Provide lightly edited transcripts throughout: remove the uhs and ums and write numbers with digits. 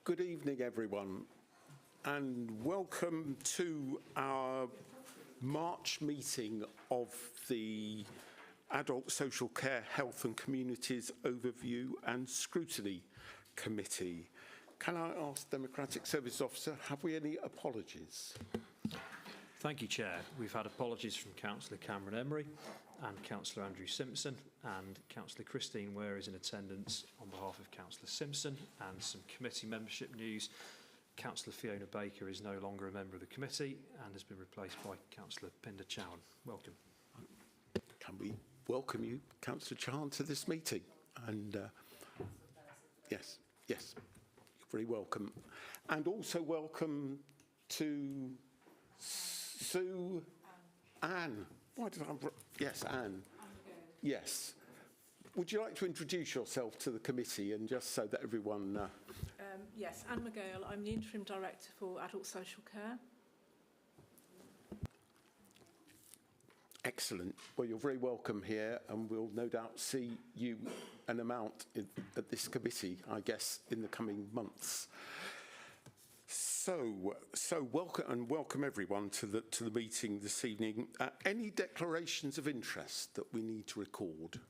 Good evening, everyone, and welcome to our March meeting of the Adult Social Care, Health and Communities Overview and Scrutiny Committee. Can I ask Democratic Service Officer, have we any apologies? Thank you, Chair. We've had apologies from Councillor Cameron Emery and Councillor Andrew Simpson, and Councillor Christine Ware is in attendance on behalf of Councillor Simpson, and some committee membership news. Councillor Fiona Baker is no longer a member of the committee and has been replaced by Councillor Pinder Chowan. Welcome. Can we welcome you, Councillor Chowan, to this meeting? And yes, you're very welcome. And also welcome to Sue Anne. Why did I? Yes, Anne. Yes. Would you like to introduce yourself to the committee and just so that everyone... Yes, Anne McGale. I'm the Interim Director for Adult Social Care. Excellent. Well, you're very welcome here, and we'll no doubt see you an amount at this committee, I guess, in the coming months. So welcome everyone to the meeting this evening. Any declarations of interest that we need to record?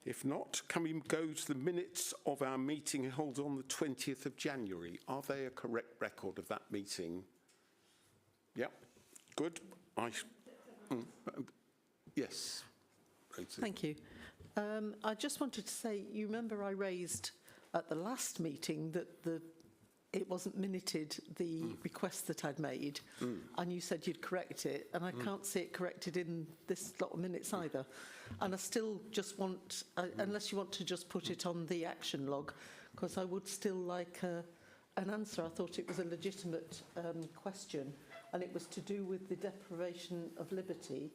If not, can we go to the minutes of our meeting held on the 20th of January? Are they a correct record of that meeting? Yep, good. Yes. Thank you. I just wanted to say, you remember I raised at the last meeting that it wasn't minuted, the request that I'd made, and you said you'd correct it, and I can't see it corrected in this lot of minutes either. And I still just want, unless you want to just put it on the action log, because I would still like an answer. I thought it was a legitimate question, and it was to do with the deprivation of liberty.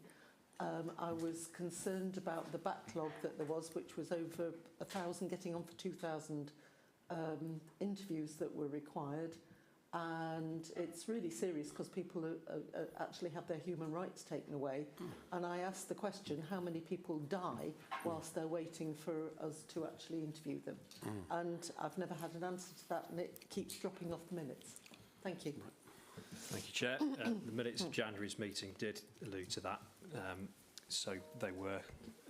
I was concerned about the backlog that there was, which was over 1,000, getting on for 2,000 interviews that were required, and it's really serious because people actually have their human rights taken away. And I asked the question, how many people die whilst they're waiting for us to actually interview them? And I've never had an answer to that, and it keeps dropping off the minutes. Thank you. Thank you, Chair. The minutes of January's meeting did allude to that, so they were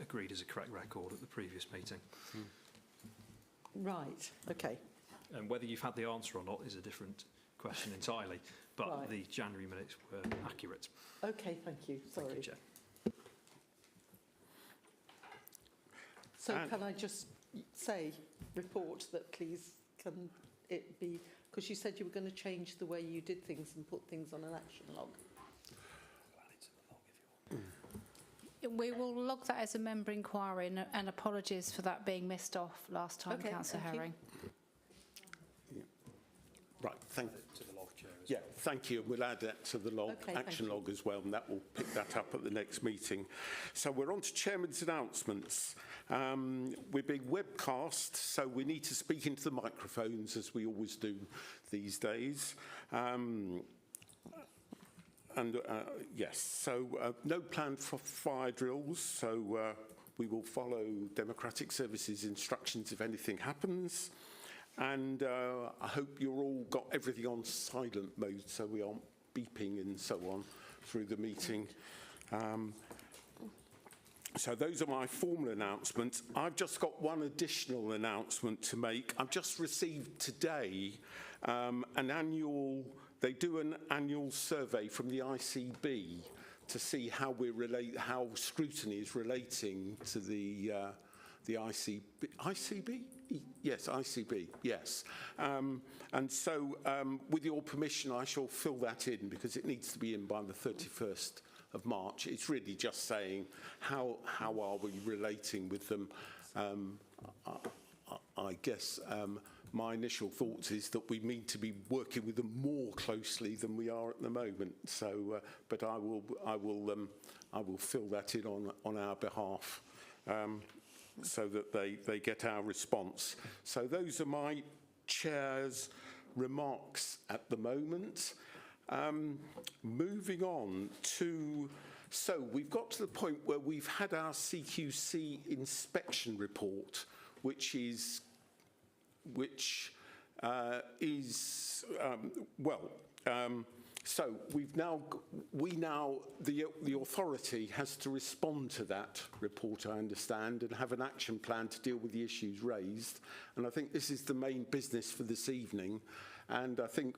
agreed as a correct record at the previous meeting. Right, okay. And whether you've had the answer or not is a different question entirely, but Right. The January minutes were accurate. Okay, thank you. Sorry. Thank you, Chair. So can I just say, report that please, can it be, because you said you were going to change the way you did things and put things on an action log. We will log that as a member inquiry, and apologies for that being missed off last time, Okay, Councillor Herring. Yeah. Right, thank you. To the log, Chair. Yeah, thank you. We'll add that to the log, Okay, action log as well, and that will pick that up at the next meeting. So we're on to Chairman's announcements. We're being webcast, so we need to speak into the microphones as we always do these days. Yes, so no plan for fire drills, so we will follow Democratic Services instructions if anything happens. And I hope you're all got everything on silent mode so we aren't beeping and so on through the meeting. So those are my formal announcements. I've just got one additional announcement to make. I've just received today they do an annual survey from the ICB to see how how Scrutiny is relating to the ICB. ICB? Yes, ICB, yes. And so, with your permission, I shall fill that in because it needs to be in by the 31st of March. It's really just saying how are we relating with them. I guess my initial thoughts is that we need to be working with them more closely than we are at the moment. So, but I will fill that in on our behalf, so that they get our response. So those are my chair's remarks at the moment. Moving on to, so we've got to the point where we've had our CQC inspection report, which so the authority has to respond to that report, I understand, and have an action plan to deal with the issues raised. And I think this is the main business for this evening. And I think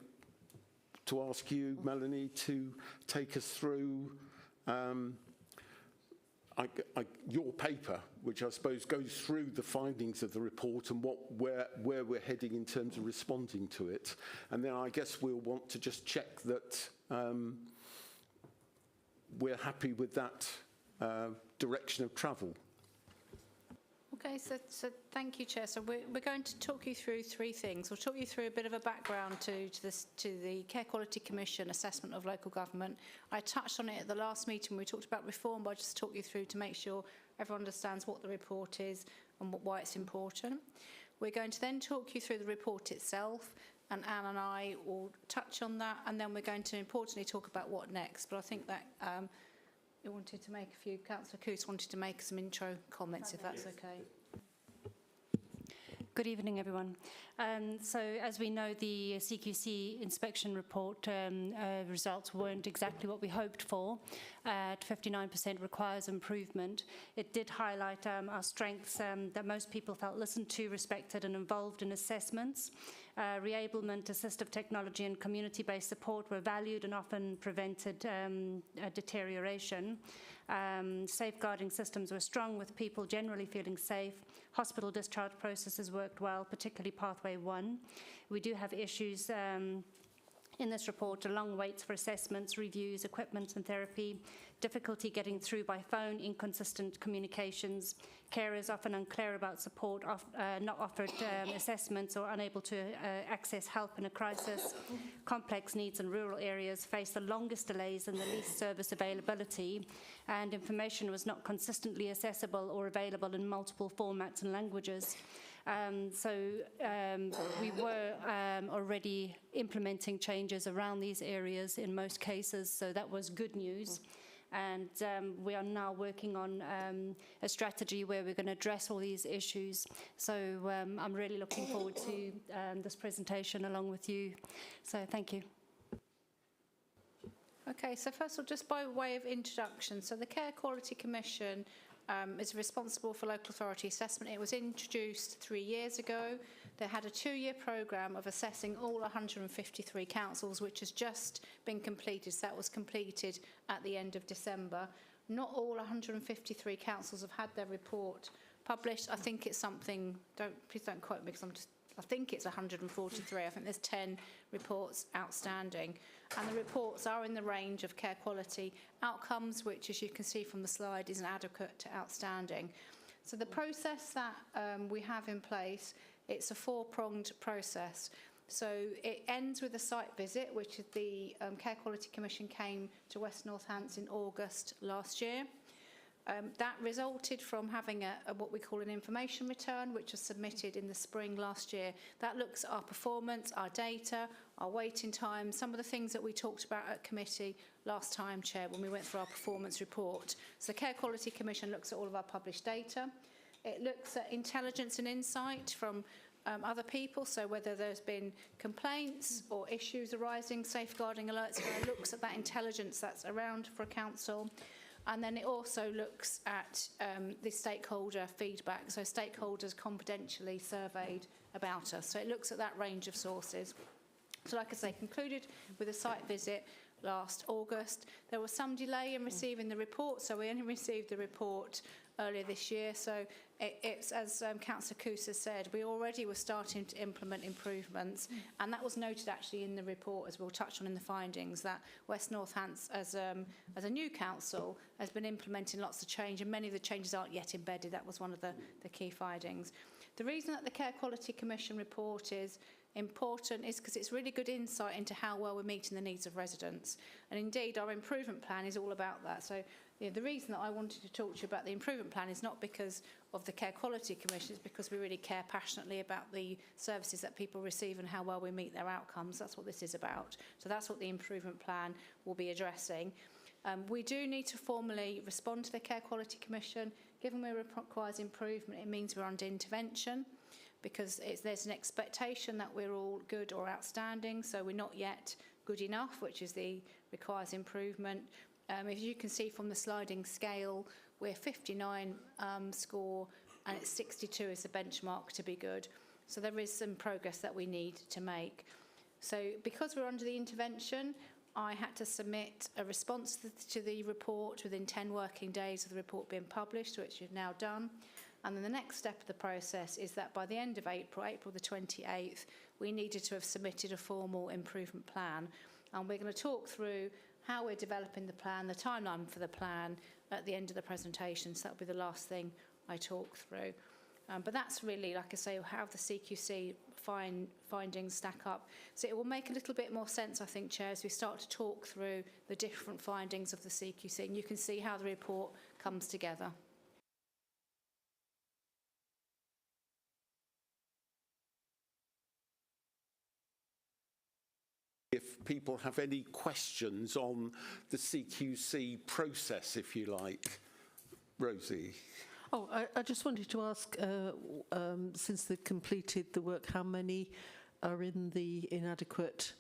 to ask you, Melanie, to take us through your paper, which I suppose goes through the findings of the report and where we're heading in terms of responding to it. And then I guess we'll want to just check that we're happy with that direction of travel. Okay, so thank you, Chair. So we're going to talk you through three things. We'll talk you through a bit of a background to the Care Quality Commission assessment of local government. I touched on it at the last meeting when we talked about reform, but I'll just talk you through to make sure everyone understands what the report is and why it's important. We're going to then talk you through the report itself, and Anne and I will touch on that, and then we're going to importantly talk about what next. But I think that you wanted to make a few, Councillor Coos wanted to make some intro comments, if that's okay. Good evening, everyone. So, as we know, the CQC inspection report results weren't exactly what we hoped for. At 59% requires improvement. It did highlight our strengths, that most people felt listened to, respected and involved in assessments. Reablement, assistive technology and community-based support were valued and often prevented deterioration. Safeguarding systems were strong, with people generally feeling safe. Hospital discharge processes worked well, particularly Pathway 1. We do have issues in this report: long waits for assessments, reviews, equipment and therapy, difficulty getting through by phone, inconsistent communications, carers often unclear about support, not offered assessments or unable to access help in a crisis. Complex needs in rural areas face the longest delays and the least service availability, and information was not consistently accessible or available in multiple formats and languages. We were already implementing changes around these areas in most cases, so that was good news. And we are now working on a strategy where we're going to address all these issues. So I'm really looking forward to this presentation along with you. So thank you. Okay, so first of all, just by way of introduction, so the Care Quality Commission is responsible for local authority assessment. It was introduced 3 years ago. They had a 2-year programme of assessing all 153 councils, which has just been completed. So that was completed at the end of December. Not all 153 councils have had their report published. I think it's something, please don't quote me, because I think it's 143. I think there's 10 reports outstanding. And the reports are in the range of care quality outcomes, which, as you can see from the slide, is inadequate to outstanding. So the process that we have in place, it's a 4-pronged process. So it ends with a site visit, which is the Care Quality Commission came to West Northants in August last year. That resulted from having what we call an information return, which was submitted in the spring last year. That looks at our performance, our data, our waiting time, some of the things that we talked about at committee last time, Chair, when we went through our performance report. So the Care Quality Commission looks at all of our published data. It looks at intelligence and insight from other people, so whether there's been complaints or issues arising, safeguarding alerts, it looks at that intelligence that's around for a council. And then it also looks at the stakeholder feedback, so stakeholders confidentially surveyed about us. So it looks at that range of sources. So like I say, concluded with a site visit last August. There was some delay in receiving the report, so we only received the report earlier this year. So it's as Councillor Coos has said, we already were starting to implement improvements, and that was noted actually in the report, as we'll touch on in the findings, that West Northants as a new council has been implementing lots of change, and many of the changes aren't yet embedded. That was one of the key findings. The reason that the Care Quality Commission report is important is because it's really good insight into how well we're meeting the needs of residents, and indeed our improvement plan is all about that. So the reason that I wanted to talk to you about the improvement plan is not because of the Care Quality Commission, it's because we really care passionately about the services that people receive and how well we meet their outcomes. That's what this is about. So that's what the improvement plan will be addressing. We do need to formally respond to the Care Quality Commission. Given where it requires improvement, it means we're under intervention. because there's an expectation that we're all good or outstanding, so we're not yet good enough, which is the requires improvement. If you can see from the sliding scale, we're 59 score, and it's 62 is the benchmark to be good. So there is some progress that we need to make. So because we're under the intervention, I had to submit a response to the report within 10 working days of the report being published, which we've now done. And then the next step of the process is that by the end of April the 28th, we needed to have submitted a formal improvement plan. And we're going to talk through how we're developing the plan, the timeline for the plan at the end of the presentation. So that'll be the last thing I talk through. But that's really, like I say, how the CQC findings stack up. So it will make a little bit more sense, I think, Chair, as we start to talk through the different findings of the CQC, and you can see how the report comes together. If people have any questions on the CQC process, if you like. Rosie. Oh, I just wanted to ask, since they've completed the work, how many are in the inadequate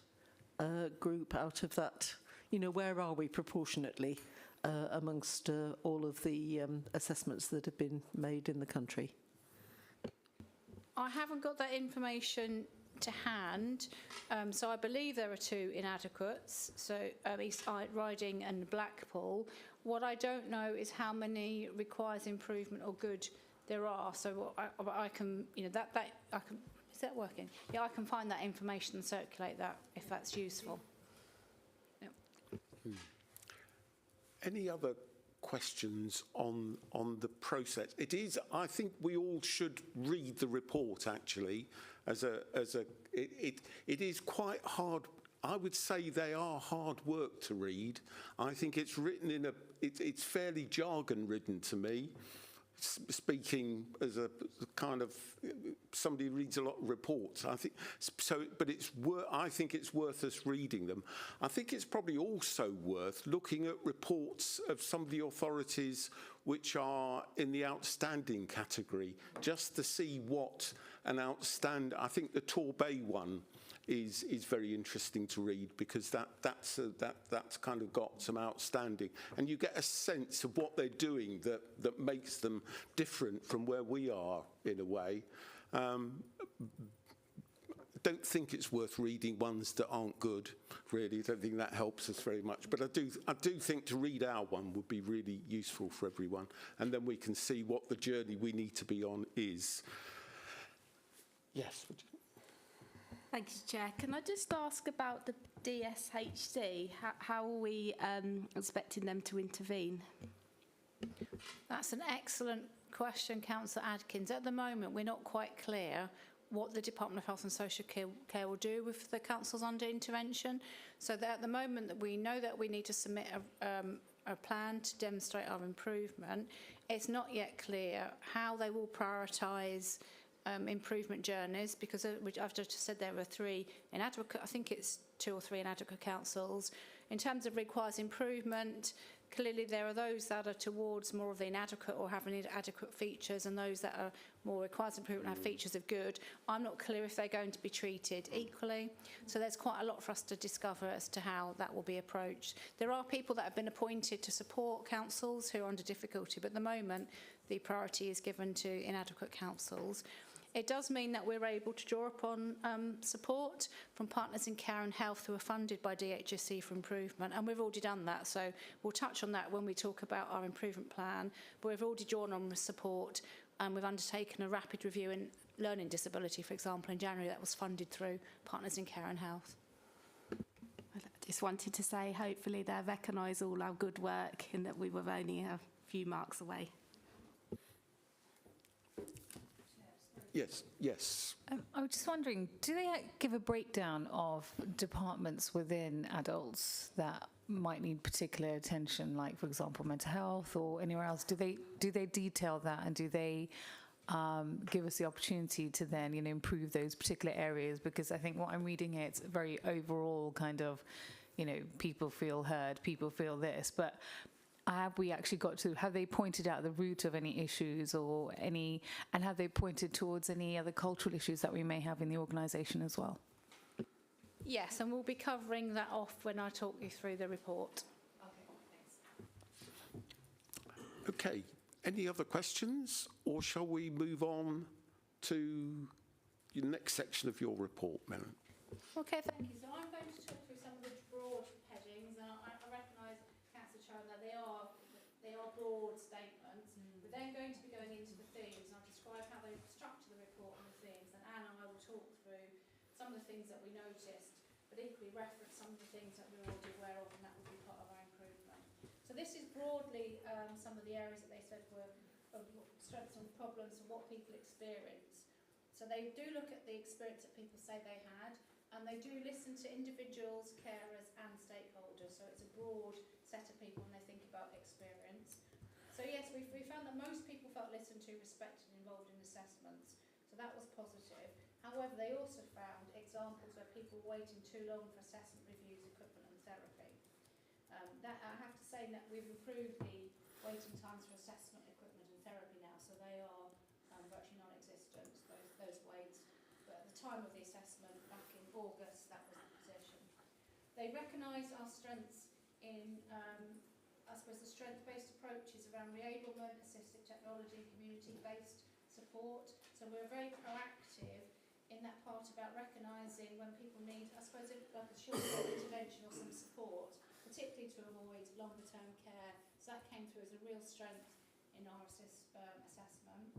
group out of that? You know, where are we proportionately amongst all of the assessments that have been made in the country? I haven't got that information to hand, so I believe there are 2 inadequates, so East Riding and Blackpool. What I don't know is how many requires improvement or good there are. So I can, you know, I can. Is that working? Yeah, I can find that information and circulate that if that's useful. Yep. Any other questions on the process? It is. I think we all should read the report actually. It is quite hard. I would say they are hard work to read. I think it's written in it's fairly jargon ridden to me, speaking as a kind of somebody who reads a lot of reports. I think so, but I think it's worth us reading them. I think it's probably also worth looking at reports of some of the authorities which are in the outstanding category, just to see what an outstanding. I think the Torbay one is very interesting to read, because that's kind of got some outstanding, and you get a sense of what they're doing that makes them different from where we are in a way. Don't think it's worth reading ones that aren't good, really. I don't think that helps us very much. But I do think to read our one would be really useful for everyone, and then we can see what the journey we need to be on is. Yes. Thank you, Chair. Can I just ask about the DSHD? How are we expecting them to intervene? That's an excellent question, Councillor Adkins. At the moment, we're not quite clear what the Department of Health and Social Care will do with the councils under intervention. So that at the moment that we know that we need to submit a plan to demonstrate our improvement, it's not yet clear how they will prioritise improvement journeys, because I've just said there were 3 inadequate, I think it's 2 or 3 inadequate councils. In terms of requires improvement, clearly there are those that are towards more of the inadequate or have inadequate features, and those that are more requires improvement have features of good. I'm not clear if they're going to be treated equally. So there's quite a lot for us to discover as to how that will be approached. There are people that have been appointed to support councils who are under difficulty, but at the moment the priority is given to inadequate councils. It does mean that we're able to draw upon support from partners in care and health who are funded by DHSC for improvement, and we've already done that, so we'll touch on that when we talk about our improvement plan. But we've already drawn on support, and we've undertaken a rapid review in learning disability, for example, in January, that was funded through partners in care and health. I just wanted to say hopefully they'll recognise all our good work and that we were only a few marks away. Yes, yes. I was just wondering, do they give a breakdown of departments within adults that might need particular attention, like, for example, mental health or anywhere else? Do they detail that, and do they give us the opportunity to then, improve those particular areas? Because I think what I'm reading here, it's very overall kind of, people feel heard, people feel this, but have we actually got to? Have they pointed out the root of any issues or any, and have they pointed towards any other cultural issues that we may have in the organisation as well? Yes, and we'll be covering that off when I talk you through the report. Okay, any other questions, or shall we move on to the next section of your report, Melanie? Okay, thank you. So I'm going to talk through some of the broad headings, and I recognise, Councillor Chairman, that they are broad statements. We're then going to be going into the themes, and I'll describe how they structure the report and the themes, and Anne and I will talk through some of the things that we noticed, but equally reference some of the things that we're already aware of, and that will be part of our improvement. So this is broadly some of the areas that they said were of strengths and problems and what people experience. So they do look at the experience that people say they had, and they do listen to individuals, carers and stakeholders. So it's a broad set of people when they think about experience. So yes, we found that most people felt listened to, respected and involved in assessments. So that was positive. However, they also found examples where people were waiting too long for assessment reviews, equipment and therapy. That I have to say that we've improved the waiting times for assessment, equipment and therapy now, so they are virtually non-existent, those waits. But at the time of the assessment, back in August, that was the position. They recognise our strengths in, I suppose, the strength-based approaches around reablement, assistive technology, community-based support. So we're very proactive in that part about recognising when people need, I suppose, like a short-term intervention or some support, particularly to avoid longer-term care. So that came through as a real strength in our assessment.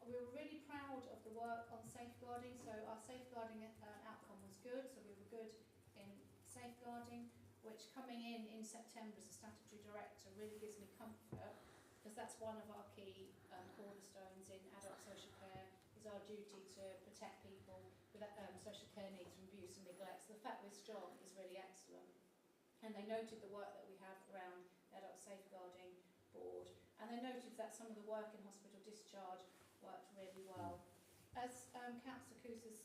We were really proud of the work on safeguarding. So our safeguarding outcome was good. So we were good in safeguarding, which coming in September as a statutory director really gives me comfort, because that's one of our key cornerstones in adult social care, is our duty to protect people with social care needs from abuse and neglect. So the fact we're strong is really excellent. And they noted the work that we have around the Adult Safeguarding Board, and they noted that some of the work in hospital discharge worked really well. As Councillor Cousas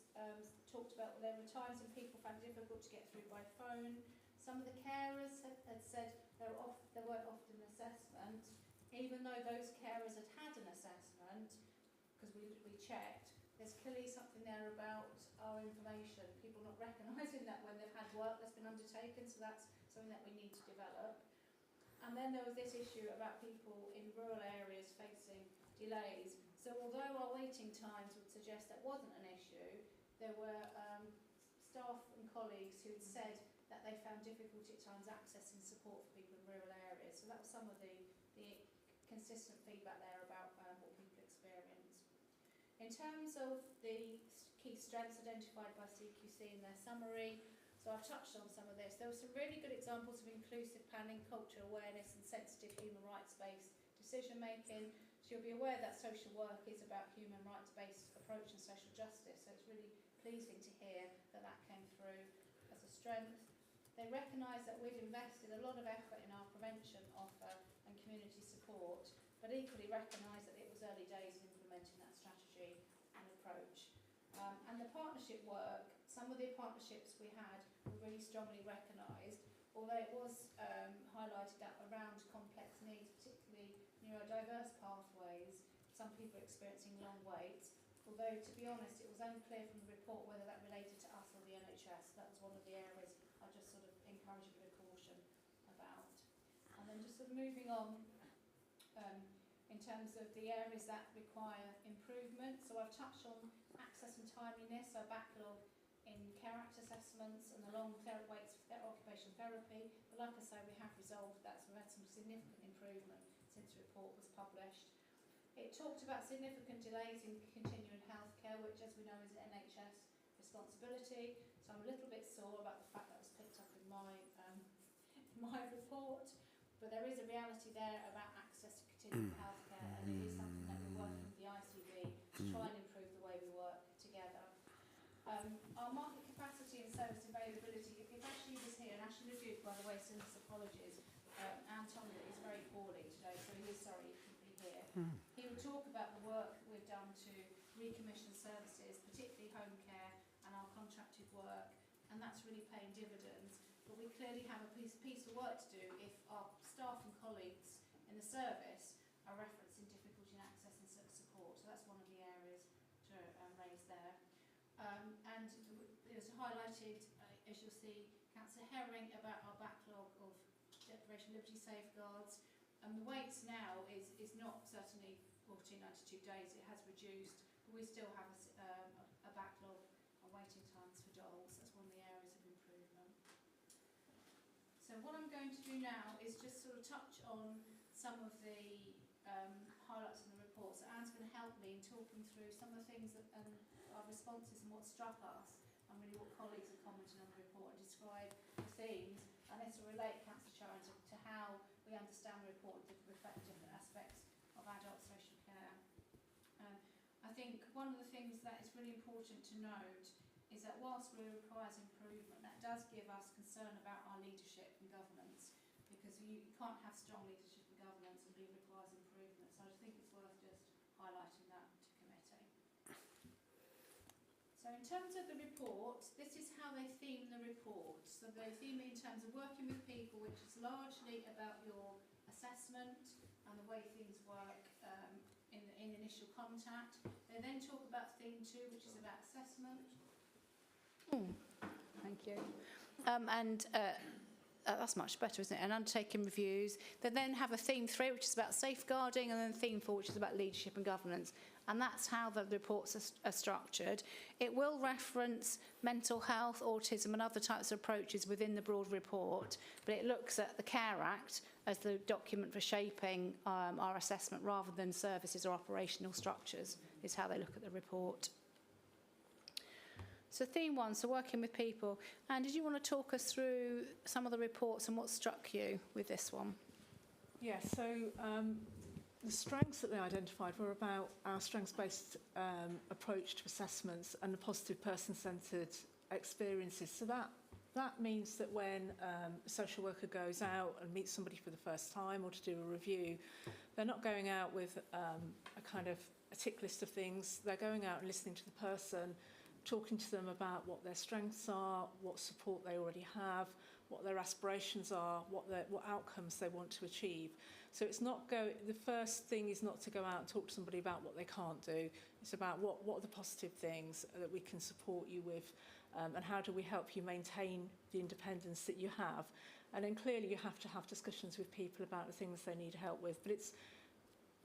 talked about, there were times when people found it difficult to get through by phone. Some of the carers had said there weren't often an assessment, even though those carers had had an assessment, because we checked. There's clearly something there about our information, people not recognising that when they've had work that's been undertaken, so that's something that we need to develop. And then there was this issue about people in rural areas facing delays. So although our waiting times would suggest that wasn't an issue, there were staff and colleagues who had said that they found difficulty at times accessing support for people in rural areas. So that was some of the consistent feedback there about what people experience. In terms of the key strengths identified by CQC in their summary, so I've touched on some of this. There were some really good examples of inclusive planning, cultural awareness and sensitive human rights-based decision-making. So you'll be aware that social work is about human rights-based approach and social justice, so it's really pleasing to hear that that came through as a strength. They recognise that we've invested a lot of effort in our prevention offer and community support, but equally recognise that it was early days in implementing that strategy and approach. And the partnership work, some of the partnerships we had were really strongly recognised, although it was highlighted that around complex needs, particularly neurodiverse pathways, some people experiencing long waits, although to be honest it was unclear from the report whether that related to us or the NHS. That was one of the areas I just sort of encourage a bit of caution about. And then just sort of moving on, in terms of the areas that require improvement. So I've touched on access and timeliness, so backlog in character assessments and the long waits for occupational therapy. But like I say, we have resolved that, so we've had some significant improvement since the report was published. It talked about significant delays in continuing healthcare, which as we know is an NHS responsibility. So I'm a little bit sore about the fact that was picked up in my report. But there is a reality there about access to continuing healthcare, and it is something that we're working with the ICB to try and improve the way we work together. Our market capacity and service availability, if Ashley was here, and Ashley Leduc, by the way, sends us apologies, Anton is very poorly today, so he is sorry he couldn't be here. He would talk about the work we've done to recommission services, particularly home care and our contracted work, and that's really paying dividends. But we clearly have a piece of work to do if our staff and colleagues in the service are referencing difficulty in accessing support. So that's one of the areas to raise there. And it was highlighted, as you'll see, Councillor Herring, about our backlog of deprivation of liberty safeguards. The waits now is not certainly 1492 days, it has reduced, but we still have a backlog of waiting times for dolls. That's one of the areas of improvement. So what I'm going to do now is just sort of touch on some of the highlights in the report. So Anne's going to help me in talking through some of the things that our responses and what struck us, and really what colleagues have commented on the report, and describe the themes, and then to relate, Councillor Charon, to how we understand the report to reflect different aspects of adult social care. I think one of the things that is really important to note is that whilst it requires improvement, that does give us concern about our leadership and governance, because you can't have strong leadership and governance and it requires improvement. So I think it's worth just highlighting that to committee. So in terms of the report, this is how they theme the report. So they theme it in terms of working with people, which is largely about your assessment and the way things work in initial contact. They then talk about theme 2, which is about assessment. Thank you. That's much better, isn't it? And undertaking reviews. They then have a theme 3, which is about safeguarding, and then theme 4, which is about leadership and governance. And that's how the reports are structured. It will reference mental health, autism, and other types of approaches within the broad report, but it looks at the Care Act as the document for shaping our assessment, rather than services or operational structures, is how they look at the report. So theme 1, so working with people. And did you want to talk us through some of the reports and what struck you with this one? Yes, so the strengths that they identified were about our strengths-based approach to assessments and the positive person-centred experiences. So that means that when a social worker goes out and meets somebody for the first time or to do a review, they're not going out with a kind of a tick list of things. They're going out and listening to the person, talking to them about what their strengths are, what support they already have, what their aspirations are, what outcomes they want to achieve. So it's not the first thing is not to go out and talk to somebody about what they can't do. It's about what are the positive things that we can support you with, and how do we help you maintain the independence that you have. And then clearly you have to have discussions with people about the things they need help with. But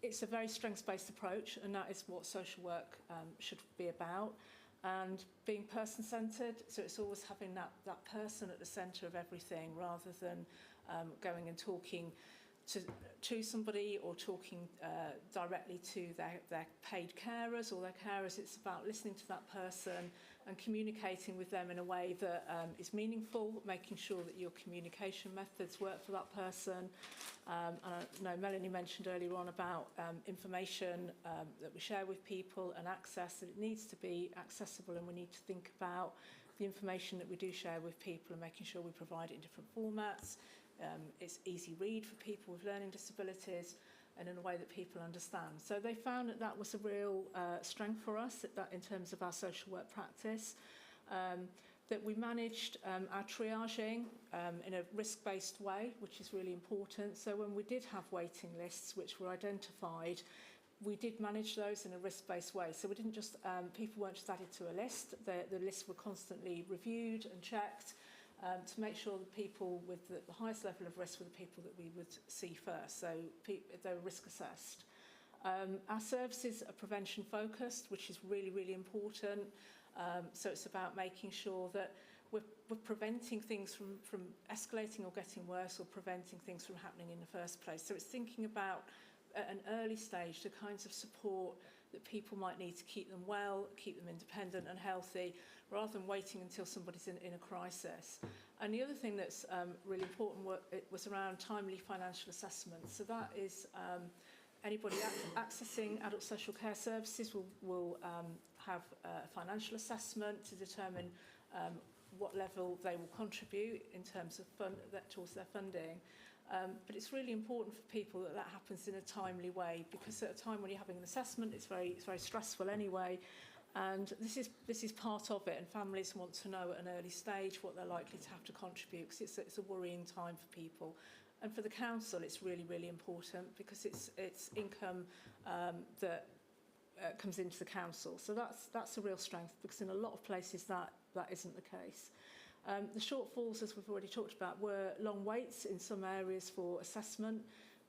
it's a very strengths-based approach, and that is what social work should be about. And being person-centred, so it's always having that person at the centre of everything, rather than going and talking to somebody or talking directly to their paid carers or their carers. It's about listening to that person and communicating with them in a way that is meaningful, making sure that your communication methods work for that person. And I know Melanie mentioned earlier on about information that we share with people and access, that it needs to be accessible, and we need to think about the information that we do share with people and making sure we provide it in different formats. It's easy read for people with learning disabilities and in a way that people understand. So they found that was a real strength for us that in terms of our social work practice, that we managed our triaging in a risk-based way, which is really important. So when we did have waiting lists which were identified, we did manage those in a risk-based way. So we didn't just, people weren't just added to a list. The lists were constantly reviewed and checked to make sure that people with the highest level of risk were the people that we would see first. So they were risk assessed. Our services are prevention focused, which is really, really important. So it's about making sure that we're preventing things from escalating or getting worse, or preventing things from happening in the first place. So it's thinking about at an early stage the kinds of support that people might need to keep them well, keep them independent and healthy, rather than waiting until somebody's in a crisis. And the other thing that's really important was around timely financial assessment. So that is anybody accessing adult social care services will have a financial assessment to determine what level they will contribute in terms of towards their funding. But it's really important for people that happens in a timely way, because at a time when you're having an assessment, it's very stressful anyway. And this is part of it, and families want to know at an early stage what they're likely to have to contribute, because it's a worrying time for people. And for the council, it's really, really important because it's income that comes into the council. So that's a real strength, because in a lot of places that isn't the case. The shortfalls, as we've already talked about, were long waits in some areas for assessment,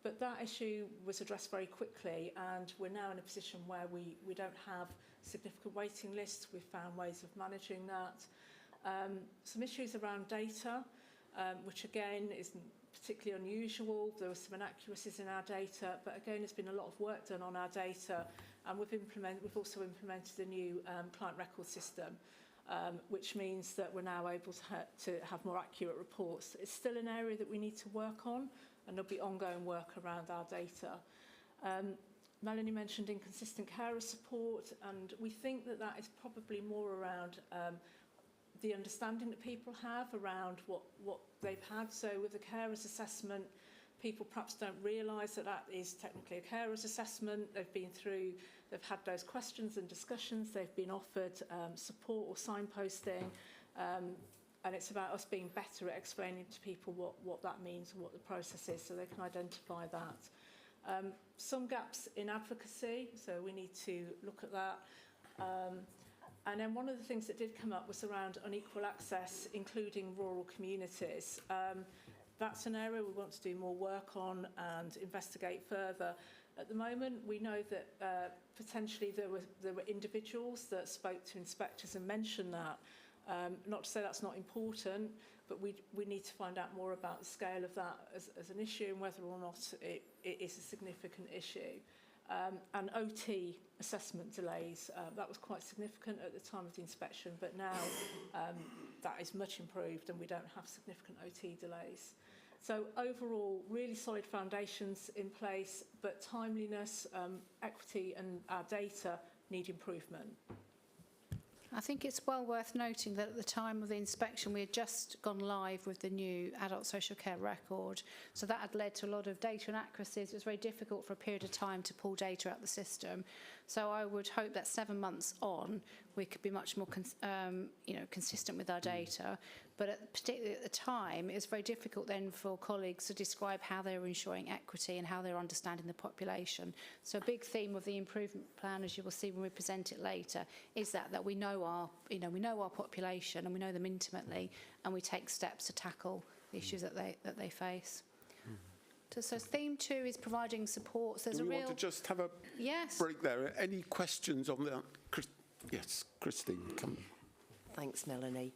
but that issue was addressed very quickly, and we're now in a position where we don't have significant waiting lists. We've found ways of managing that. Some issues around data, which again isn't particularly unusual. There were some inaccuracies in our data, but again, there's been a lot of work done on our data, and we've also implemented a new client record system, which means that we're now able to have more accurate reports. It's still an area that we need to work on, and there'll be ongoing work around our data. Melanie mentioned inconsistent carer support, and we think that is probably more around the understanding that people have around what they've had. So with the carers assessment, people perhaps don't realise that is technically a carers assessment. They've had those questions and discussions, they've been offered support or signposting, and it's about us being better at explaining to people what that means and what the process is, so they can identify that. Some gaps in advocacy, so we need to look at that. And then one of the things that did come up was around unequal access, including rural communities. That's an area we want to do more work on and investigate further. At the moment, we know that potentially there were individuals that spoke to inspectors and mentioned that. Not to say that's not important, but we need to find out more about the scale of that as an issue and whether or not it is a significant issue. And OT assessment delays, that was quite significant at the time of the inspection, but now that is much improved and we don't have significant OT delays. So overall, really solid foundations in place, but timeliness, equity and our data need improvement. I think it's well worth noting that at the time of the inspection, we had just gone live with the new adult social care record. So that had led to a lot of data inaccuracies. It was very difficult for a period of time to pull data out of the system. So I would hope that 7 months on, we could be much more consistent with our data. But particularly at the time, it was very difficult then for colleagues to describe how they were ensuring equity and how they were understanding the population. So a big theme of the improvement plan, as you will see when we present it later, is that we know our population and we know them intimately, and we take steps to tackle the issues that they face. So theme 2 is providing support. So Do we want to just have a break there? Any questions on that? Yes, Christine, come. Thanks, Melanie.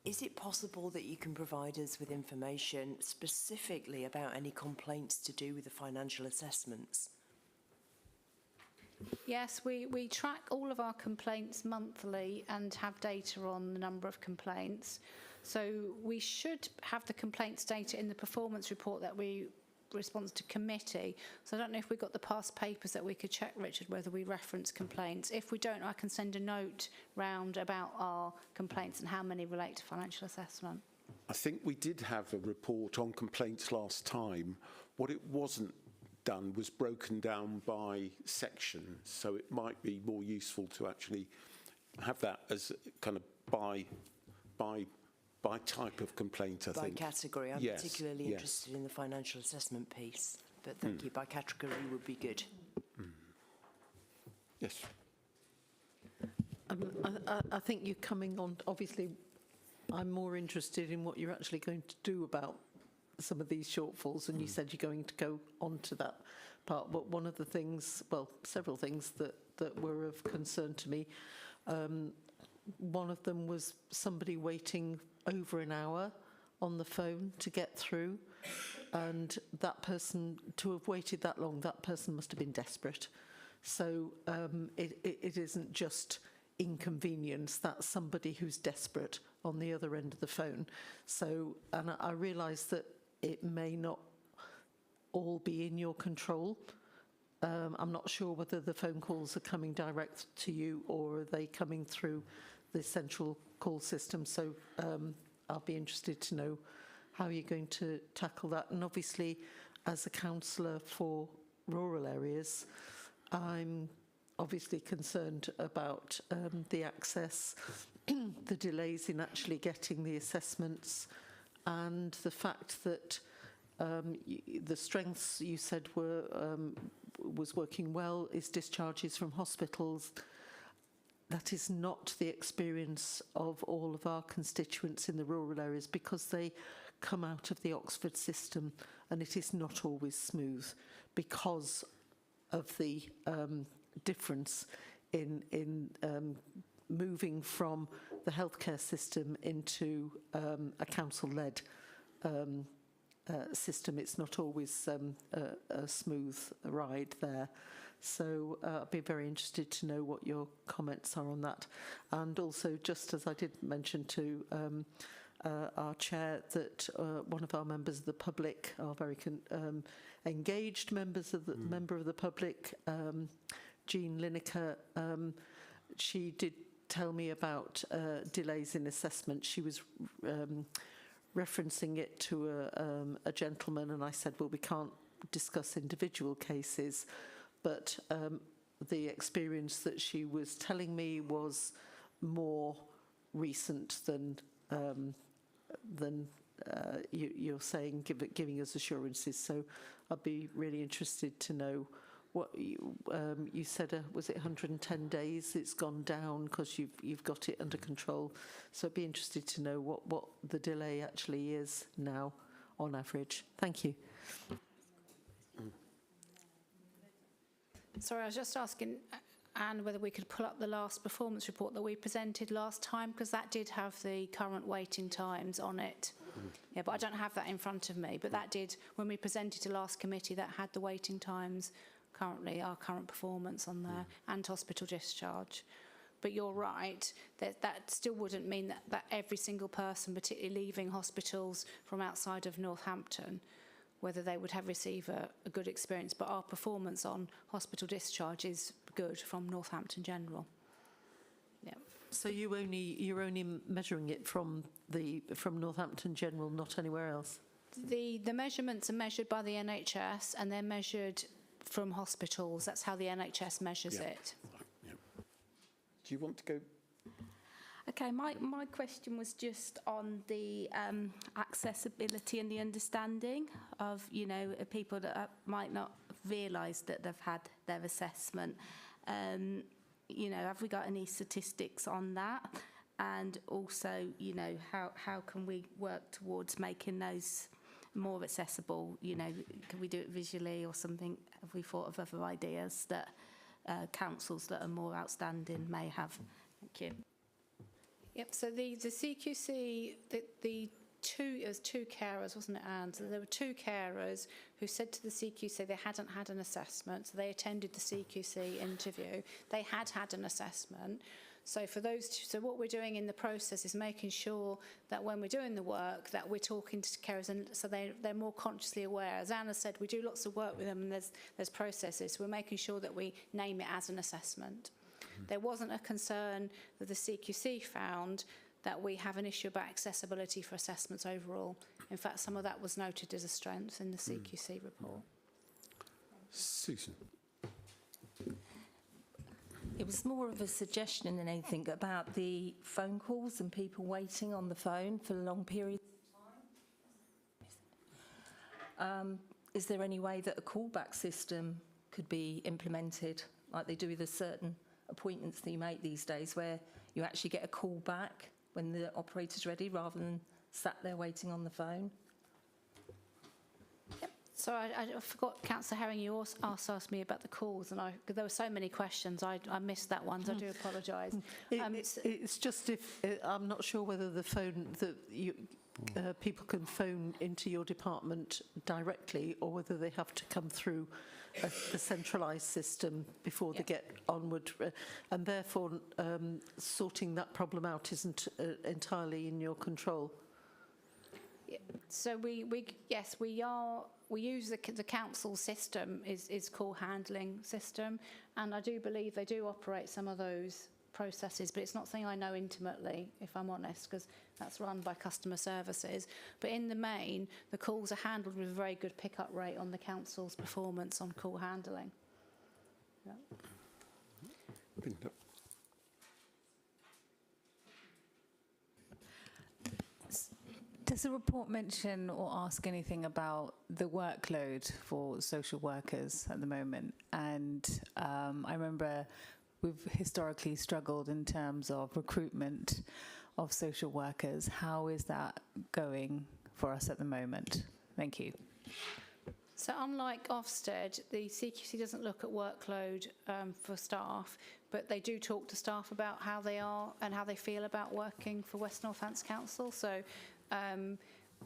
Is it possible that you can provide us with information specifically about any complaints to do with the financial assessments? Yes, we track all of our complaints monthly and have data on the number of complaints. So we should have the complaints data in the performance report that we respond to committee. So I don't know if we've got the past papers that we could check, Richard, whether we reference complaints. If we don't, I can send a note round about our complaints and how many relate to financial assessment. I think we did have a report on complaints last time. What it wasn't done was broken down by section, so it might be more useful to actually have that as kind of by type of complaint, I think. By category. I'm particularly interested in the financial assessment piece, but thank you. By category would be good. Yes. I think you're coming on, obviously, I'm more interested in what you're actually going to do about some of these shortfalls, and you said you're going to go on to that part. But one of the things, well, several things that were of concern to me, one of them was somebody waiting over an hour on the phone to get through, and that person, to have waited that long, that person must have been desperate. So it isn't just inconvenience, that's somebody who's desperate on the other end of the phone. So, and I realise that it may not all be in your control. I'm not sure whether the phone calls are coming direct to you or are they coming through the central call system. So I'll be interested to know how you're going to tackle that. And obviously, as a councillor for rural areas, I'm obviously concerned about the access, the delays in actually getting the assessments, and the fact that the strengths you said were was working well is discharges from hospitals. That is not the experience of all of our constituents in the rural areas because they come out of the Oxford system and it is not always smooth because of the difference in moving from the healthcare system into a council-led system. It's not always a smooth ride there. So I'd be very interested to know what your comments are on that. And also, just as I did mention to our chair, that one of our members of the public, our very engaged members of the member of the public, Jean Lineker, she did tell me about delays in assessment. She was referencing it to a gentleman, and I said, well, we can't discuss individual cases, but the experience that she was telling me was more recent than you're saying, giving us assurances. So I'd be really interested to know what you said. Was it 110 days? It's gone down because you've got it under control. So I'd be interested to know what the delay actually is now on average. Thank you. Sorry, I was just asking Anne whether we could pull up the last performance report that we presented last time, because that did have the current waiting times on it. Yeah, but I don't have that in front of me. But that did, when we presented to last committee, that had the waiting times currently, our current performance on there, and hospital discharge. But you're right, that still wouldn't mean that every single person, particularly leaving hospitals from outside of Northampton, whether they would have received a good experience. But our performance on hospital discharge is good from Northampton General. Yeah. So you're only measuring it from Northampton General, not anywhere else? The measurements are measured by the NHS and they're measured from hospitals. That's how the NHS measures it. Yeah. Do you want to go? Okay, my question was just on the accessibility and the understanding of, people that might not realise that they've had their assessment. Have we got any statistics on that? And also, how can we work towards making those more accessible? Can we do it visually or something? Have we thought of other ideas that councils that are more outstanding may have? Thank you. Yep, so the CQC, it was two carers, wasn't it, Anne? So there were two carers who said to the CQC they hadn't had an assessment, so they attended the CQC interview. They had an assessment. So for those two, so what we're doing in the process is making sure that when we're doing the work that we're talking to carers, and so they're more consciously aware. As Anna said, we do lots of work with them and there's processes. So we're making sure that we name it as an assessment. There wasn't a concern that the CQC found that we have an issue about accessibility for assessments overall. In fact, some of that was noted as a strength in the CQC report. Susan. It was more of a suggestion than anything about the phone calls and people waiting on the phone for long periods of time. Is there any way that a callback system could be implemented, like they do with a certain appointments that you make these days, where you actually get a call back when the operator's ready rather than sat there waiting on the phone? Yep. So I forgot, Councillor Herring, you also asked me about the calls, and there were so many questions, I missed that one, so I do apologise. It's just I'm not sure whether the phone people can phone into your department directly, or whether they have to come through the centralised system before they get onward, and therefore sorting that problem out isn't entirely in your control. Yeah. So we use the council system is call handling system, and I do believe they do operate some of those processes, but it's not something I know intimately, if I'm honest, because that's run by customer services. But in the main, the calls are handled with a very good pickup rate on the council's performance on call handling. Yeah. Does the report mention or ask anything about the workload for social workers at the moment? And I remember we've historically struggled in terms of recruitment of social workers. How is that going for us at the moment? Thank you. So unlike Ofsted, the CQC doesn't look at workload for staff, but they do talk to staff about how they are and how they feel about working for West Northants Council. So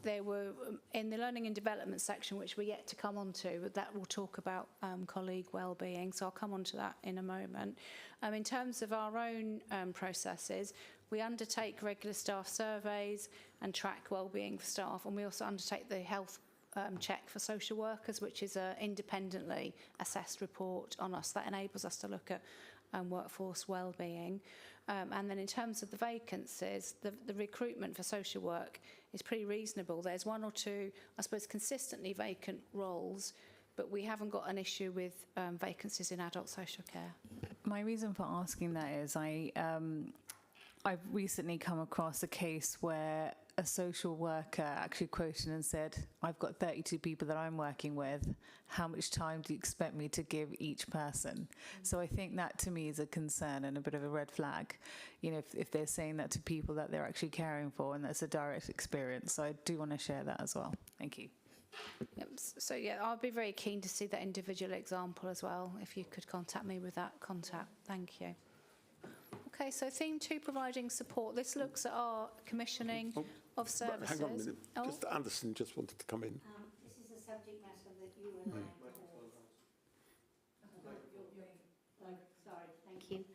there were, in the learning and development section, which we're yet to come on to, but that will talk about colleague wellbeing, so I'll come on to that in a moment. In terms of our own processes, we undertake regular staff surveys and track wellbeing for staff, and we also undertake the health check for social workers, which is an independently assessed report on us that enables us to look at workforce wellbeing. And then in terms of the vacancies, the recruitment for social work is pretty reasonable. There's one or two, I suppose, consistently vacant roles, but we haven't got an issue with vacancies in adult social care. My reason for asking that is I've recently come across a case where a social worker actually quoted and said, I've got 32 people that I'm working with. How much time do you expect me to give each person? So I think that to me is a concern and a bit of a red flag. You know, if they're saying that to people that they're actually caring for, and that's a direct experience. So I do want to share that as well. Thank you. Yep. So yeah, I'll be very keen to see that individual example as well. If you could contact me with that contact. Thank you. Okay, so theme 2, providing support. This looks at our commissioning of services. Hang on a minute. Just Anderson just wanted to come in. This is a subject matter that you and I... Sorry, thank you.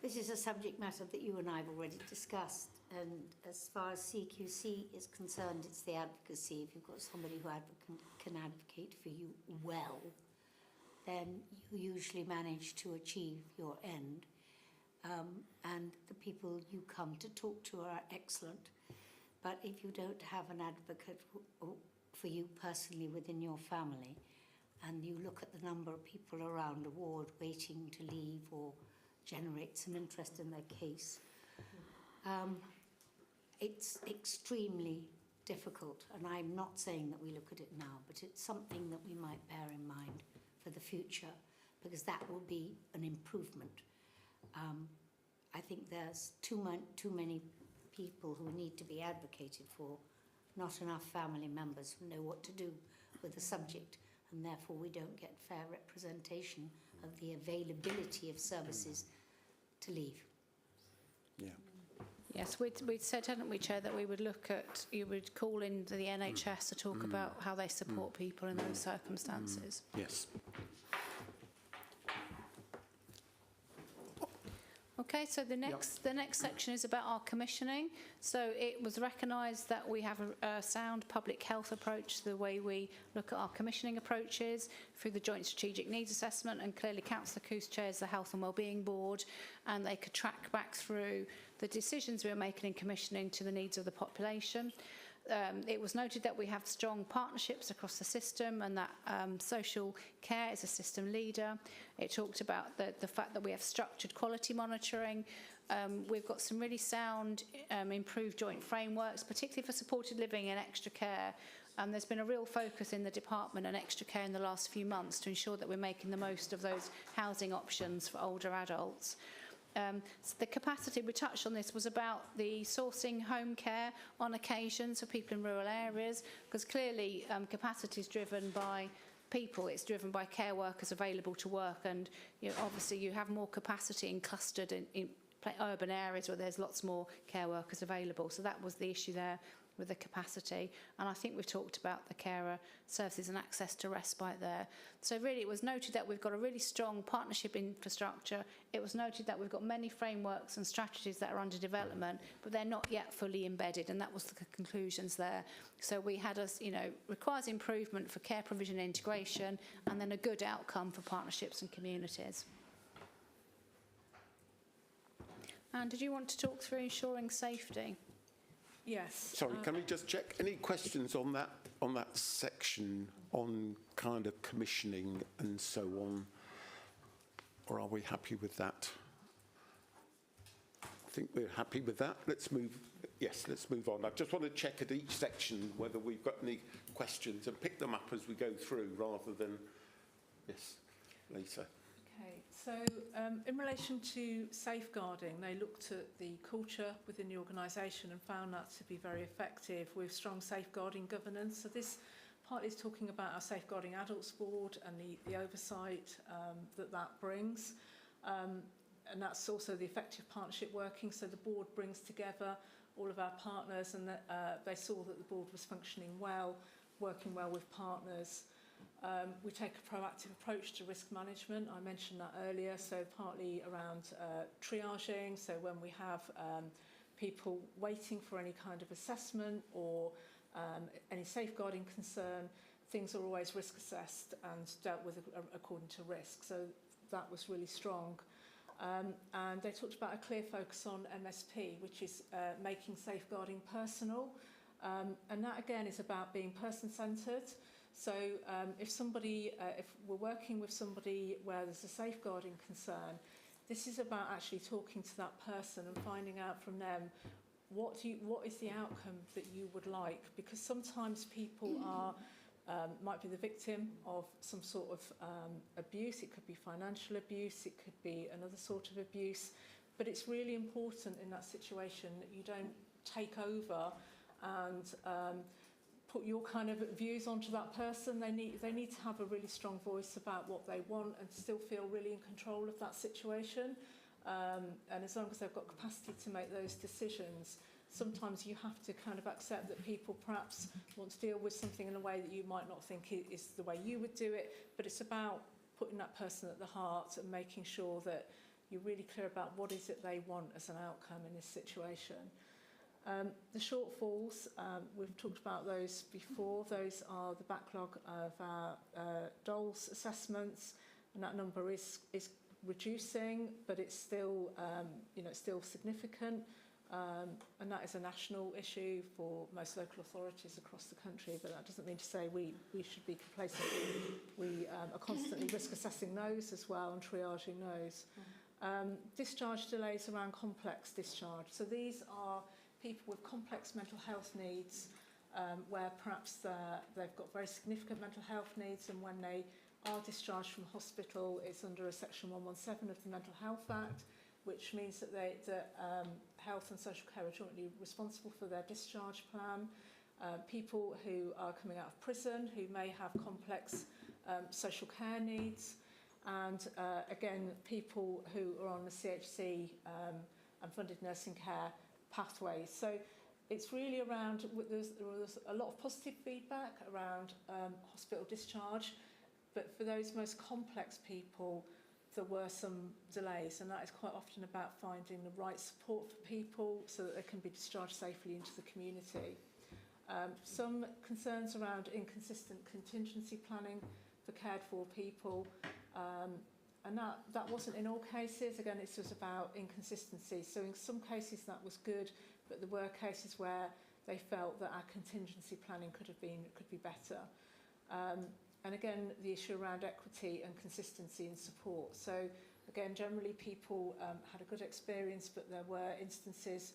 This is a subject matter that you and I have already discussed, and as far as CQC is concerned, it's the advocacy. If you've got somebody who can advocate for you well, then you usually manage to achieve your end. And the people you come to talk to are excellent. But if you don't have an advocate for you personally within your family, and you look at the number of people around a ward waiting to leave or generate some interest in their case, it's extremely difficult. And I'm not saying that we look at it now, but it's something that we might bear in mind for the future, because that will be an improvement. I think there's too many people who need to be advocated for, not enough family members who know what to do with the subject, and therefore we don't get fair representation of the availability of services to leave. Yeah. Yes, we'd said, hadn't we, Chair, that we would look at, you would call in the NHS to talk about how they support people in those circumstances. Yes. Okay, so the next section is about our commissioning. So it was recognised that we have a sound public health approach to the way we look at our commissioning approaches through the Joint Strategic Needs Assessment, and clearly Councillor Coos chairs the Health and Wellbeing Board, and they could track back through the decisions we were making in commissioning to the needs of the population. It was noted that we have strong partnerships across the system, and that social care is a system leader. It talked about the fact that we have structured quality monitoring. We've got some really sound improved joint frameworks, particularly for supported living and extra care. There's been a real focus in the department and extra care in the last few months to ensure that we're making the most of those housing options for older adults. So the capacity, we touched on this, was about the sourcing home care on occasions for people in rural areas, because clearly capacity is driven by people, it's driven by care workers available to work, and obviously you have more capacity in clustered in urban areas where there's lots more care workers available. So that was the issue there with the capacity, and I think we've talked about the carer services and access to respite there. So really it was noted that we've got a really strong partnership infrastructure. It was noted that we've got many frameworks and strategies that are under development, but they're not yet fully embedded, and that was the conclusions there. So we had requires improvement for care provision and integration, and then a good outcome for partnerships and communities. And did you want to talk through ensuring safety? Yes. Sorry, can we just check any questions on that section on kind of commissioning and so on, or are we happy with that? I think we're happy with that. Let's move Yes, let's move on. I just want to check at each section whether we've got any questions and pick them up as we go through rather than, yes, later. Okay, so in relation to safeguarding, they looked at the culture within the organisation and found that to be very effective with strong safeguarding governance. So this partly is talking about our Safeguarding Adults Board and the oversight that brings. And that's also the effective partnership working. So the board brings together all of our partners, and they saw that the board was functioning well, working well with partners. We take a proactive approach to risk management. I mentioned that earlier, so partly around triaging. So when we have people waiting for any kind of assessment or any safeguarding concern, things are always risk assessed and dealt with according to risk. So that was really strong. And they talked about a clear focus on MSP, which is making safeguarding personal. And that, again, is about being person-centred. So if we're working with somebody where there's a safeguarding concern, this is about actually talking to that person and finding out from them what is the outcome that you would like. Because sometimes people might be the victim of some sort of abuse. It could be financial abuse, it could be another sort of abuse, but it's really important in that situation that you don't take over and put your kind of views onto that person. They need to have a really strong voice about what they want and still feel really in control of that situation. And as long as they've got capacity to make those decisions, sometimes you have to kind of accept that people perhaps want to deal with something in a way that you might not think is the way you would do it, but it's about putting that person at the heart and making sure that you're really clear about what is it they want as an outcome in this situation. The shortfalls, we've talked about those before. Those are the backlog of our DOLS assessments, and that number is reducing, but it's still, it's still significant. And that is a national issue for most local authorities across the country, but that doesn't mean to say we should be complacent. We are constantly risk assessing those as well and triaging those. Discharge delays around complex discharge. So these are people with complex mental health needs where perhaps they've got very significant mental health needs, and when they are discharged from hospital, it's under a Section 117 of the Mental Health Act, which means that health and social care are jointly responsible for their discharge plan. People who are coming out of prison who may have complex social care needs, and again, people who are on the CHC and funded nursing care pathways. So it's really around, there was a lot of positive feedback around hospital discharge, but for those most complex people, there were some delays, and that is quite often about finding the right support for people so that they can be discharged safely into the community. Some concerns around inconsistent contingency planning for cared for people, and that wasn't in all cases. Again, it's just about inconsistency. So in some cases that was good, but there were cases where they felt that our contingency planning could be better. And again, the issue around equity and consistency in support. So again, generally people had a good experience, but there were instances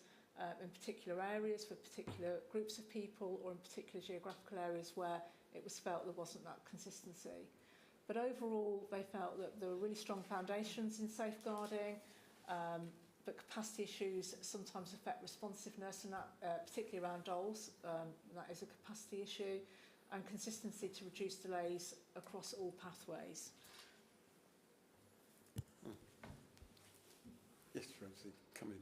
in particular areas for particular groups of people or in particular geographical areas where it was felt there wasn't that consistency. But overall, they felt that there were really strong foundations in safeguarding, but capacity issues sometimes affect responsiveness, and that particularly around DOLS, that is a capacity issue, and consistency to reduce delays across all pathways. Yes, Rosie, come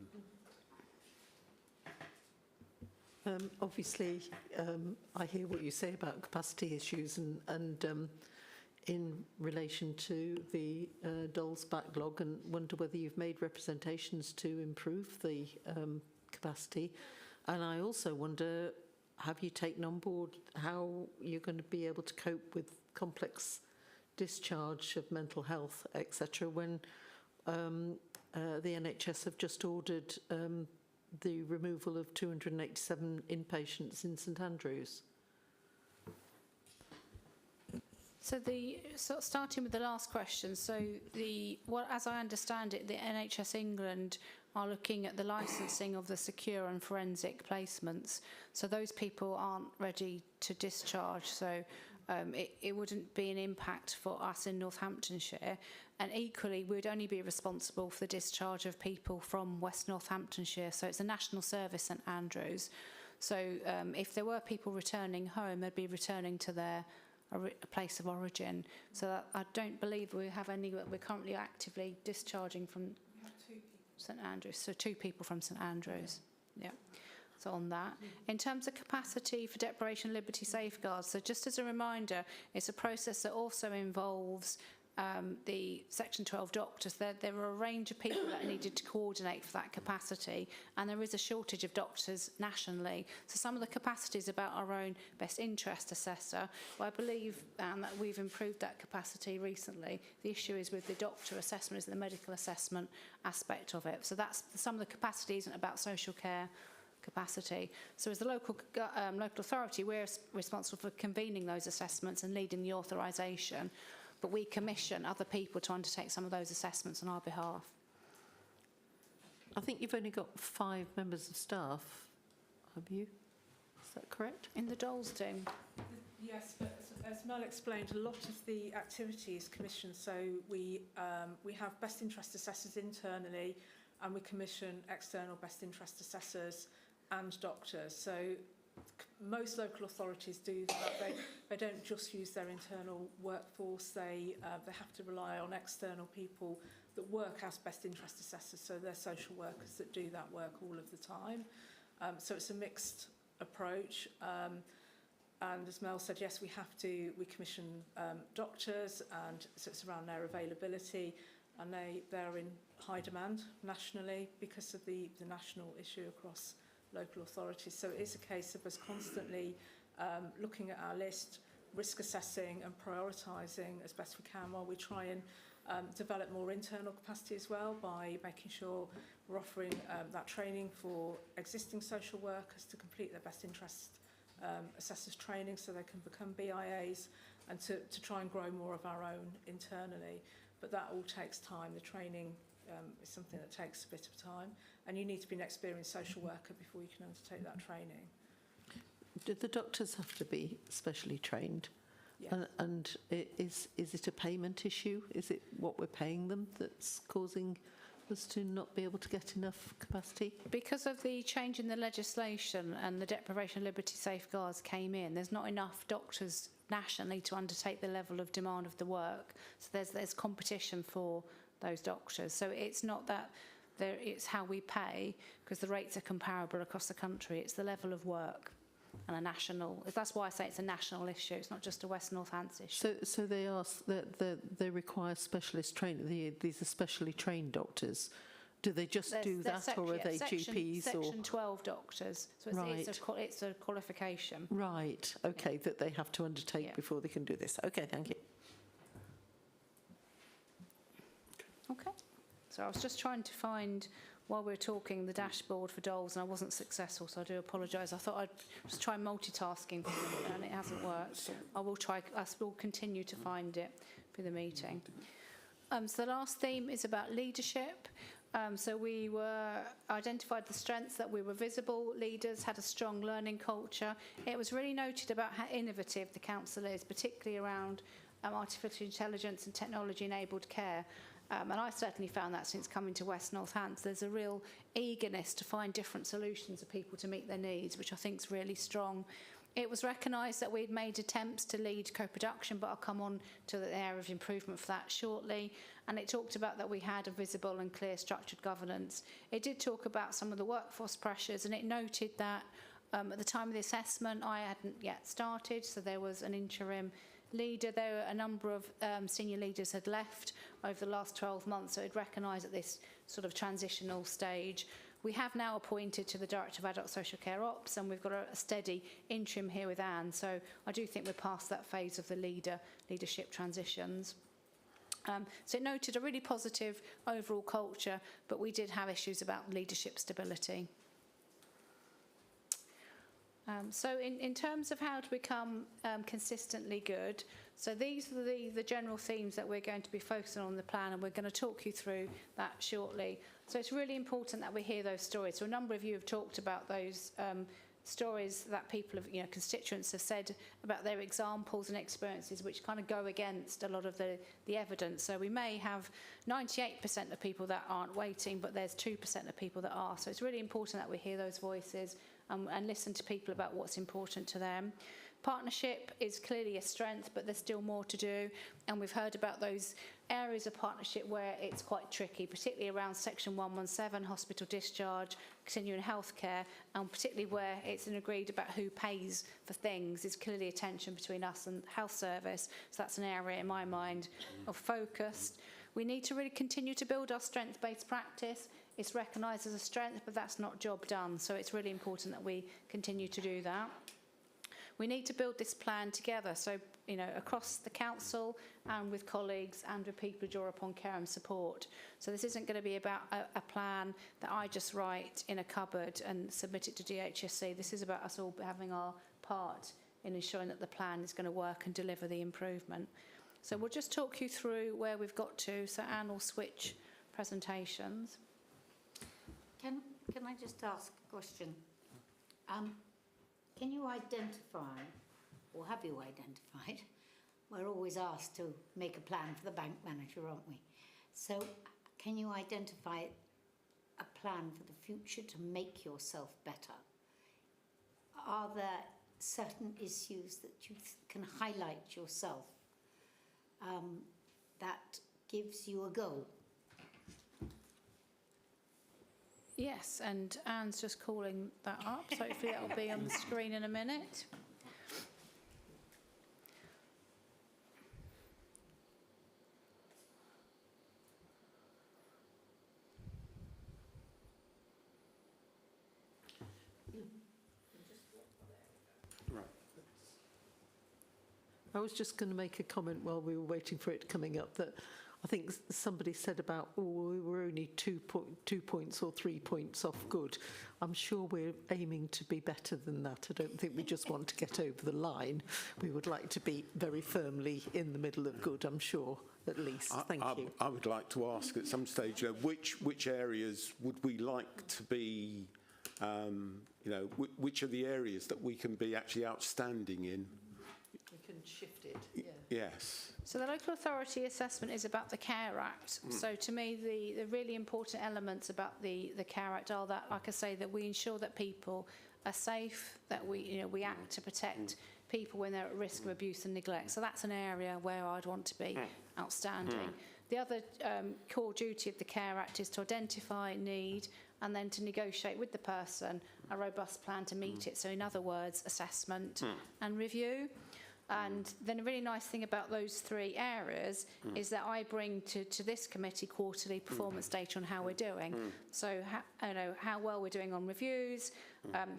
in. Obviously, I hear what you say about capacity issues and in relation to the DOLS backlog, and wonder whether you've made representations to improve the capacity. And I also wonder, have you taken on board how you're going to be able to cope with complex discharge of mental health, etc., when the NHS have just ordered the removal of 287 inpatients in St Andrews? So starting with the last question, so as I understand it, the NHS England are looking at the licensing of the secure and forensic placements. So those people aren't ready to discharge, so it wouldn't be an impact for us in Northamptonshire. And equally, we'd only be responsible for the discharge of people from West Northamptonshire. So it's a national service, St Andrews. So if there were people returning home, they'd be returning to their place of origin. So I don't believe we have any, we're currently actively discharging from St Andrews. So 2 people from St Andrews. Yeah. So on that. In terms of capacity for deprivation of liberty safeguards, so just as a reminder, it's a process that also involves the Section 12 doctors. There were a range of people that needed to coordinate for that capacity, and there is a shortage of doctors nationally. So some of the capacity is about our own best interest assessor. Well, I believe that we've improved that capacity recently. The issue is with the doctor assessment, is the medical assessment aspect of it. So that's some of the capacity isn't about social care capacity. So as the local authority, we're responsible for convening those assessments and leading the authorisation, but we commission other people to undertake some of those assessments on our behalf. I think you've only got 5 members of staff, have you? Is that correct? In the Doles team? Yes, but as Mel explained, a lot of the activity is commissioned. So we have best interest assessors internally, and we commission external best interest assessors and doctors. So most local authorities do that. They don't just use their internal workforce. They have to rely on external people that work as best interest assessors. So they're social workers that do that work all of the time. So it's a mixed approach. And as Mel said, yes, we commission doctors, and so it's around their availability, and they're in high demand nationally because of the national issue across local authorities. So it is a case of us constantly looking at our list, risk assessing and prioritising as best we can, while we try and develop more internal capacity as well, by making sure we're offering that training for existing social workers to complete their best interest assessors training so they can become BIAs, and to try and grow more of our own internally. But that all takes time. The training is something that takes a bit of time, and you need to be an experienced social worker before you can undertake that training. Do the doctors have to be specially trained? Yes. And is it a payment issue? Is it what we're paying them that's causing us to not be able to get enough capacity? Because of the change in the legislation and the deprivation of liberty safeguards came in, there's not enough doctors nationally to undertake the level of demand of the work. So there's competition for those doctors. So it's not that it's how we pay, because the rates are comparable across the country. It's the level of work and a national. That's why I say it's a national issue. It's not just a West Northants issue. So they ask that they require specialist training. These are specially trained doctors. Do they just do that, or are they GPs? Section 12 doctors. So it's a qualification. Right. Okay. That they have to undertake before they can do this. Okay. Thank you. Okay. So I was just trying to find, while we were talking, the dashboard for Doles, and I wasn't successful, so I do apologise. I thought I'd just try multitasking, and it hasn't worked. I will continue to find it for the meeting. So the last theme is about leadership. So we identified the strengths, that we were visible leaders, had a strong learning culture. It was really noted about how innovative the council is, particularly around artificial intelligence and technology-enabled care. And I certainly found that since coming to West Northants. There's a real eagerness to find different solutions for people to meet their needs, which I think is really strong. It was recognised that we'd made attempts to lead co-production, but I'll come on to the area of improvement for that shortly. And it talked about that we had a visible and clear structured governance. It did talk about some of the workforce pressures, and it noted that at the time of the assessment, I hadn't yet started, so there was an interim leader. There were a number of senior leaders had left over the last 12 months, so it recognised at this sort of transitional stage. We have now appointed to the Director of Adult Social Care Ops, and we've got a steady interim here with Anne, so I do think we're past that phase of the leadership transitions. So it noted a really positive overall culture, but we did have issues about leadership stability. So in terms of how to become consistently good, so these are the general themes that we're going to be focusing on in the plan, and we're going to talk you through that shortly. So it's really important that we hear those stories. So a number of you have talked about those stories that people have, constituents have said about their examples and experiences which kind of go against a lot of the evidence. So we may have 98% of people that aren't waiting, but there's 2% of people that are. So it's really important that we hear those voices and listen to people about what's important to them. Partnership is clearly a strength, but there's still more to do. And we've heard about those areas of partnership where it's quite tricky, particularly around Section 117, hospital discharge, continuing healthcare, and particularly where it's agreed about who pays for things. There's clearly a tension between us and health service. So that's an area, in my mind, of focus. We need to really continue to build our strength-based practice. It's recognised as a strength, but that's not job done. So it's really important that we continue to do that. We need to build this plan together, so across the council and with colleagues and with people who draw upon care and support. So this isn't going to be about a plan that I just write in a cupboard and submit it to DHSC. This is about us all having our part in ensuring that the plan is going to work and deliver the improvement. So we'll just talk you through where we've got to. So Anne will switch presentations. Can I just ask a question? Can you identify, or have you identified, we're always asked to make a plan for the bank manager, aren't we? So can you identify a plan for the future to make yourself better? Are there certain issues that you can highlight yourself that gives you a goal? Yes, and Anne's just calling that up, so hopefully that'll be on the screen in a minute. Right. I was just going to make a comment while we were waiting for it coming up that I think somebody said about, we were only 2 points or 3 points off good. I'm sure we're aiming to be better than that. I don't think we just want to get over the line. We would like to be very firmly in the middle of good, I'm sure, at least. Thank you. I would like to ask at some stage, which areas would we like to be, which are the areas that we can be actually outstanding in? We can shift it, yeah. Yes. So the local authority assessment is about the Care Act. So to me, the really important elements about the Care Act are that, like I say, that we ensure that people are safe, that we act to protect people when they're at risk of abuse and neglect. So that's an area where I'd want to be outstanding. The other core duty of the Care Act is to identify need and then to negotiate with the person a robust plan to meet it. So in other words, assessment and review. And then a really nice thing about those three areas is that I bring to this committee quarterly performance data on how we're doing. So how well we're doing on reviews,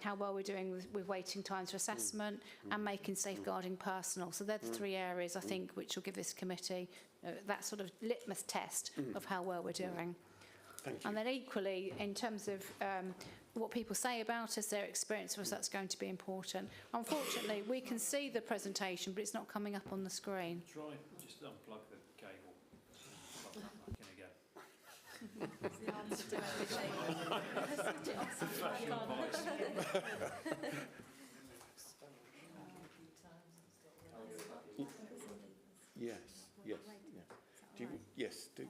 how well we're doing with waiting times for assessment, and making safeguarding personal. So they're the three areas I think which will give this committee that sort of litmus test of how well we're doing. Thank you. And then equally, in terms of what people say about us, their experience of us, that's going to be important. Unfortunately, we can see the presentation, but it's not coming up on the screen. Try just unplug the cable. Plug that back in again. That's the answer to Yes. Do you, yes, do.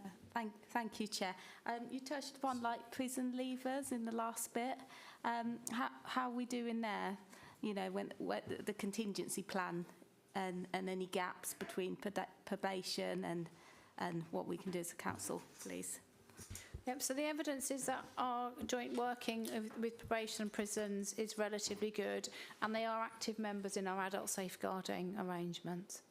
Thank you, Chair. You touched upon prison leavers in the last bit. How are we doing there? When the contingency plan and any gaps between probation and what we can do as a council, please. Yep, so the evidence is that our joint working with probation and prisons is relatively good, and they are active members in our adult safeguarding arrangements.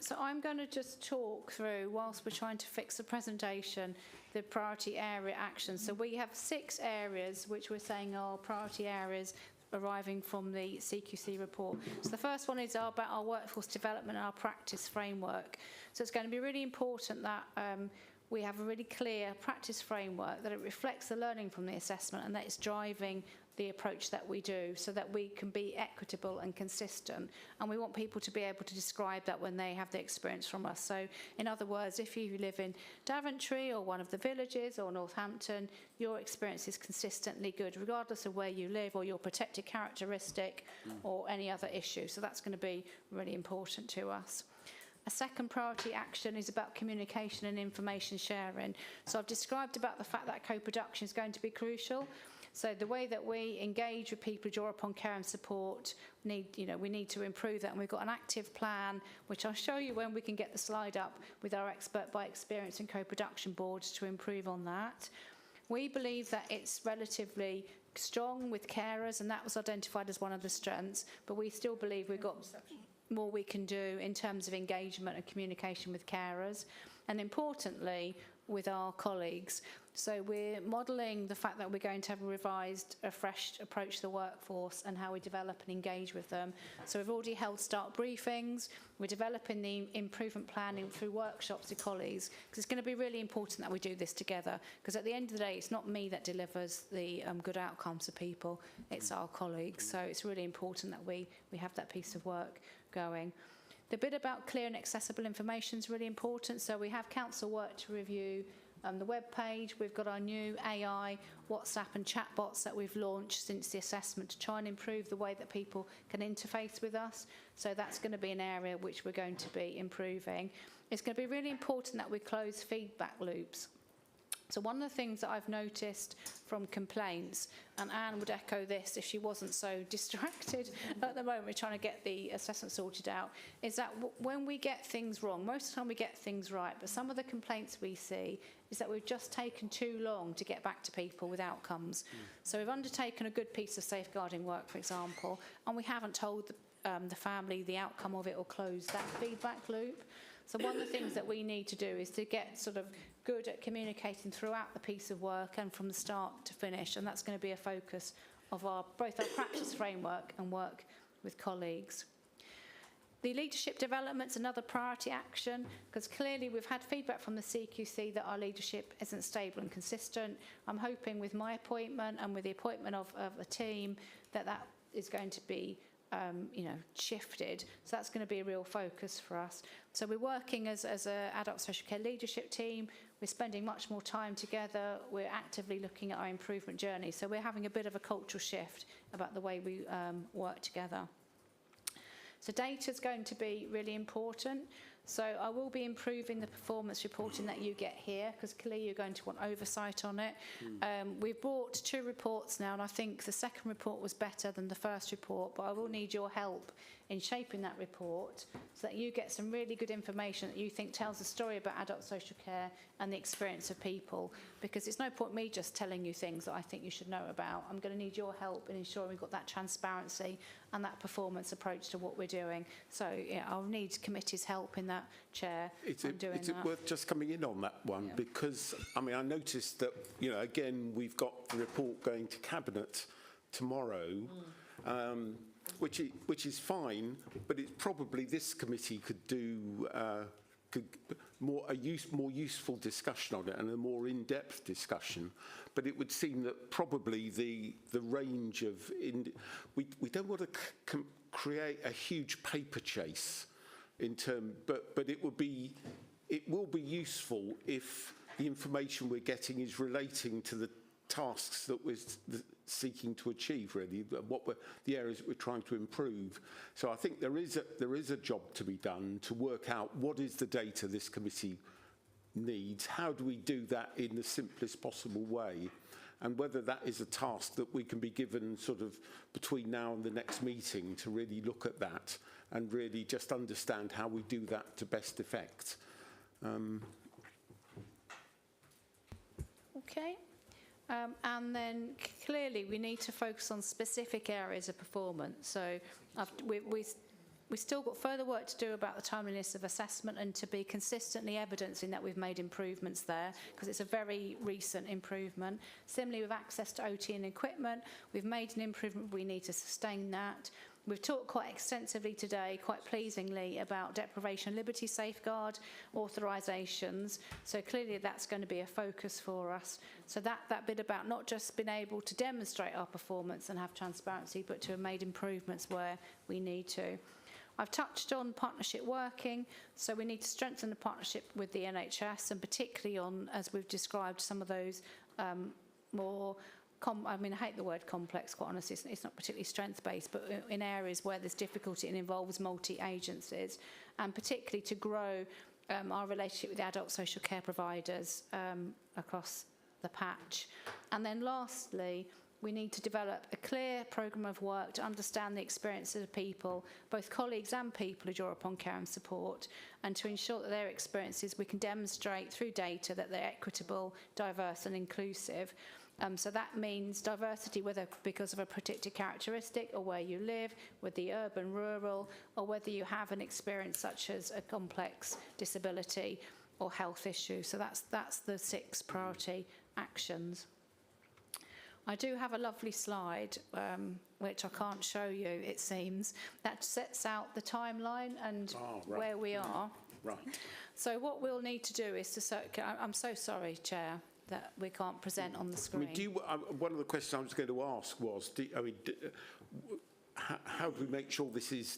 So I'm going to just talk through, whilst we're trying to fix the presentation, the priority area actions. So we have 6 areas which we're saying are priority areas arriving from the CQC report. So the first one is about our workforce development and our practice framework. So it's going to be really important that we have a really clear practice framework that it reflects the learning from the assessment and that it's driving the approach that we do so that we can be equitable and consistent. And we want people to be able to describe that when they have the experience from us. So in other words, if you live in Daventry or one of the villages or Northampton, your experience is consistently good, regardless of where you live or your protected characteristic or any other issue. So that's going to be really important to us. A second priority action is about communication and information sharing. So I've described about the fact that co-production is going to be crucial. So the way that we engage with people who draw upon care and support, we need to improve that. And we've got an active plan, which I'll show you when we can get the slide up, with our expert by experience and co-production boards to improve on that. We believe that it's relatively strong with carers, and that was identified as one of the strengths, but we still believe we've got more we can do in terms of engagement and communication with carers, and importantly with our colleagues. So we're modelling the fact that we're going to have a revised, a fresh approach to the workforce and how we develop and engage with them. So we've already held start briefings. We're developing the improvement planning through workshops with colleagues, because it's going to be really important that we do this together, because at the end of the day, it's not me that delivers the good outcomes to people, it's our colleagues. So it's really important that we have that piece of work going. The bit about clear and accessible information is really important. So we have council work to review the web page. We've got our new AI, WhatsApp and chat bots that we've launched since the assessment to try and improve the way that people can interface with us. So that's going to be an area which we're going to be improving. It's going to be really important that we close feedback loops. So one of the things that I've noticed from complaints, and Anne would echo this if she wasn't so distracted at the moment we're trying to get the assessment sorted out, is that when we get things wrong, most of the time we get things right, but some of the complaints we see is that we've just taken too long to get back to people with outcomes. So we've undertaken a good piece of safeguarding work, for example, and we haven't told the family the outcome of it or closed that feedback loop. So one of the things that we need to do is to get sort of good at communicating throughout the piece of work and from the start to finish, and that's going to be a focus of both our practice framework and work with colleagues. The leadership development's another priority action, because clearly we've had feedback from the CQC that our leadership isn't stable and consistent. I'm hoping with my appointment and with the appointment of a team that is going to be shifted. So that's going to be a real focus for us. So we're working as an adult social care leadership team. We're spending much more time together. We're actively looking at our improvement journey. So we're having a bit of a cultural shift about the way we work together. So data is going to be really important. So I will be improving the performance reporting that you get here, because clearly you're going to want oversight on it. We've brought 2 reports now, and I think the second report was better than the first report, but I will need your help in shaping that report so that you get some really good information that you think tells a story about adult social care and the experience of people, because it's no point me just telling you things that I think you should know about. I'm going to need your help in ensuring we've got that transparency and that performance approach to what we're doing. So yeah, I'll need committee's help in that, Chair. Is it worth just coming in on that one? Yeah. Because, I mean, I noticed that, again, we've got the report going to Cabinet tomorrow, which is fine, but it's probably this committee could do more useful discussion on it and a more in-depth discussion. But it would seem that probably the range of we don't want to create a huge paper chase but it will be useful if the information we're getting is relating to the tasks that we're seeking to achieve, really, the areas that we're trying to improve. So I think there is a job to be done to work out what is the data this committee needs, how do we do that in the simplest possible way, and whether that is a task that we can be given sort of between now and the next meeting to really look at that and really just understand how we do that to best effect. Okay. And then clearly we need to focus on specific areas of performance. So we've still got further work to do about the timeliness of assessment and to be consistently evidencing that we've made improvements there, because it's a very recent improvement. Similarly, with access to OT and equipment, we've made an improvement, we need to sustain that. We've talked quite extensively today, quite pleasingly, about deprivation of liberty safeguard authorisations. So clearly that's going to be a focus for us. So that bit about not just being able to demonstrate our performance and have transparency, but to have made improvements where we need to. I've touched on partnership working, so we need to strengthen the partnership with the NHS, and particularly on, as we've described, some of those more I hate the word complex, quite honestly. It's not particularly strength-based, but in areas where there's difficulty and involves multi-agencies, and particularly to grow our relationship with the adult social care providers across the patch. And then lastly, we need to develop a clear programme of work to understand the experiences of people, both colleagues and people who draw upon care and support, and to ensure that their experiences we can demonstrate through data that they're equitable, diverse and inclusive. So that means diversity, whether because of a predicted characteristic or where you live, whether you're urban, rural, or whether you have an experience such as a complex disability or health issue. So that's the 6 priority actions. I do have a lovely slide, which I can't show you, it seems, that sets out the timeline and where we are. Right. So what we'll need to do is to circulate. I'm so sorry, Chair, that we can't present on the screen. One of the questions I was going to ask was, how do we make sure this is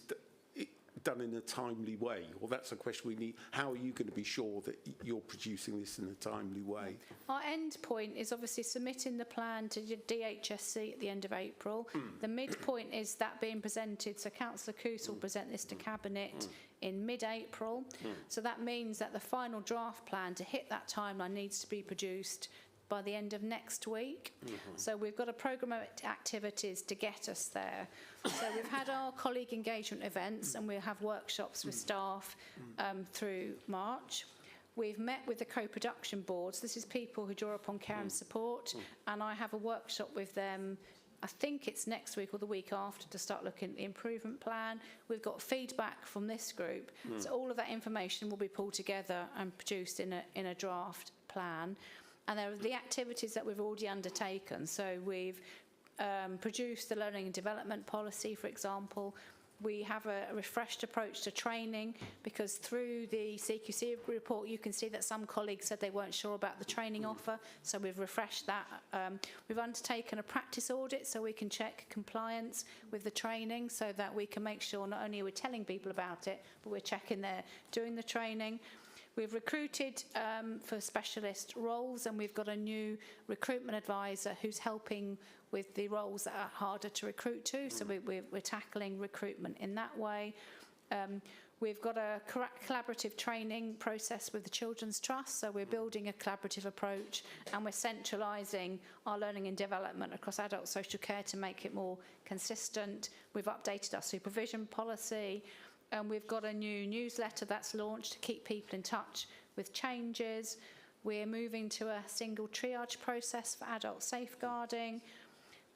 done in a timely way? Well, that's a question we need. How are you going to be sure that you're producing this in a timely way? Our end point is obviously submitting the plan to DHSC at the end of April. The midpoint is that being presented, so Councillor Coos will present this to Cabinet in mid-April. So that means that the final draft plan to hit that timeline needs to be produced by the end of next week. So we've got a programme of activities to get us there. So we've had our colleague engagement events, and we'll have workshops with staff through March. We've met with the co-production boards. This is people who draw upon care and support, and I have a workshop with them, I think it's next week or the week after, to start looking at the improvement plan. We've got feedback from this group. So all of that information will be pulled together and produced in a draft plan. And there are the activities that we've already undertaken. So we've produced the learning and development policy, for example. We have a refreshed approach to training, because through the CQC report you can see that some colleagues said they weren't sure about the training offer, so we've refreshed that. We've undertaken a practice audit so we can check compliance with the training, so that we can make sure not only are we telling people about it, but we're checking they're doing the training. We've recruited for specialist roles, and we've got a new recruitment advisor who's helping with the roles that are harder to recruit to. So we're tackling recruitment in that way. We've got a collaborative training process with the Children's Trust. So we're building a collaborative approach, and we're centralising our learning and development across adult social care to make it more consistent. We've updated our supervision policy. And we've got a new newsletter that's launched to keep people in touch with changes. We're moving to a single triage process for adult safeguarding.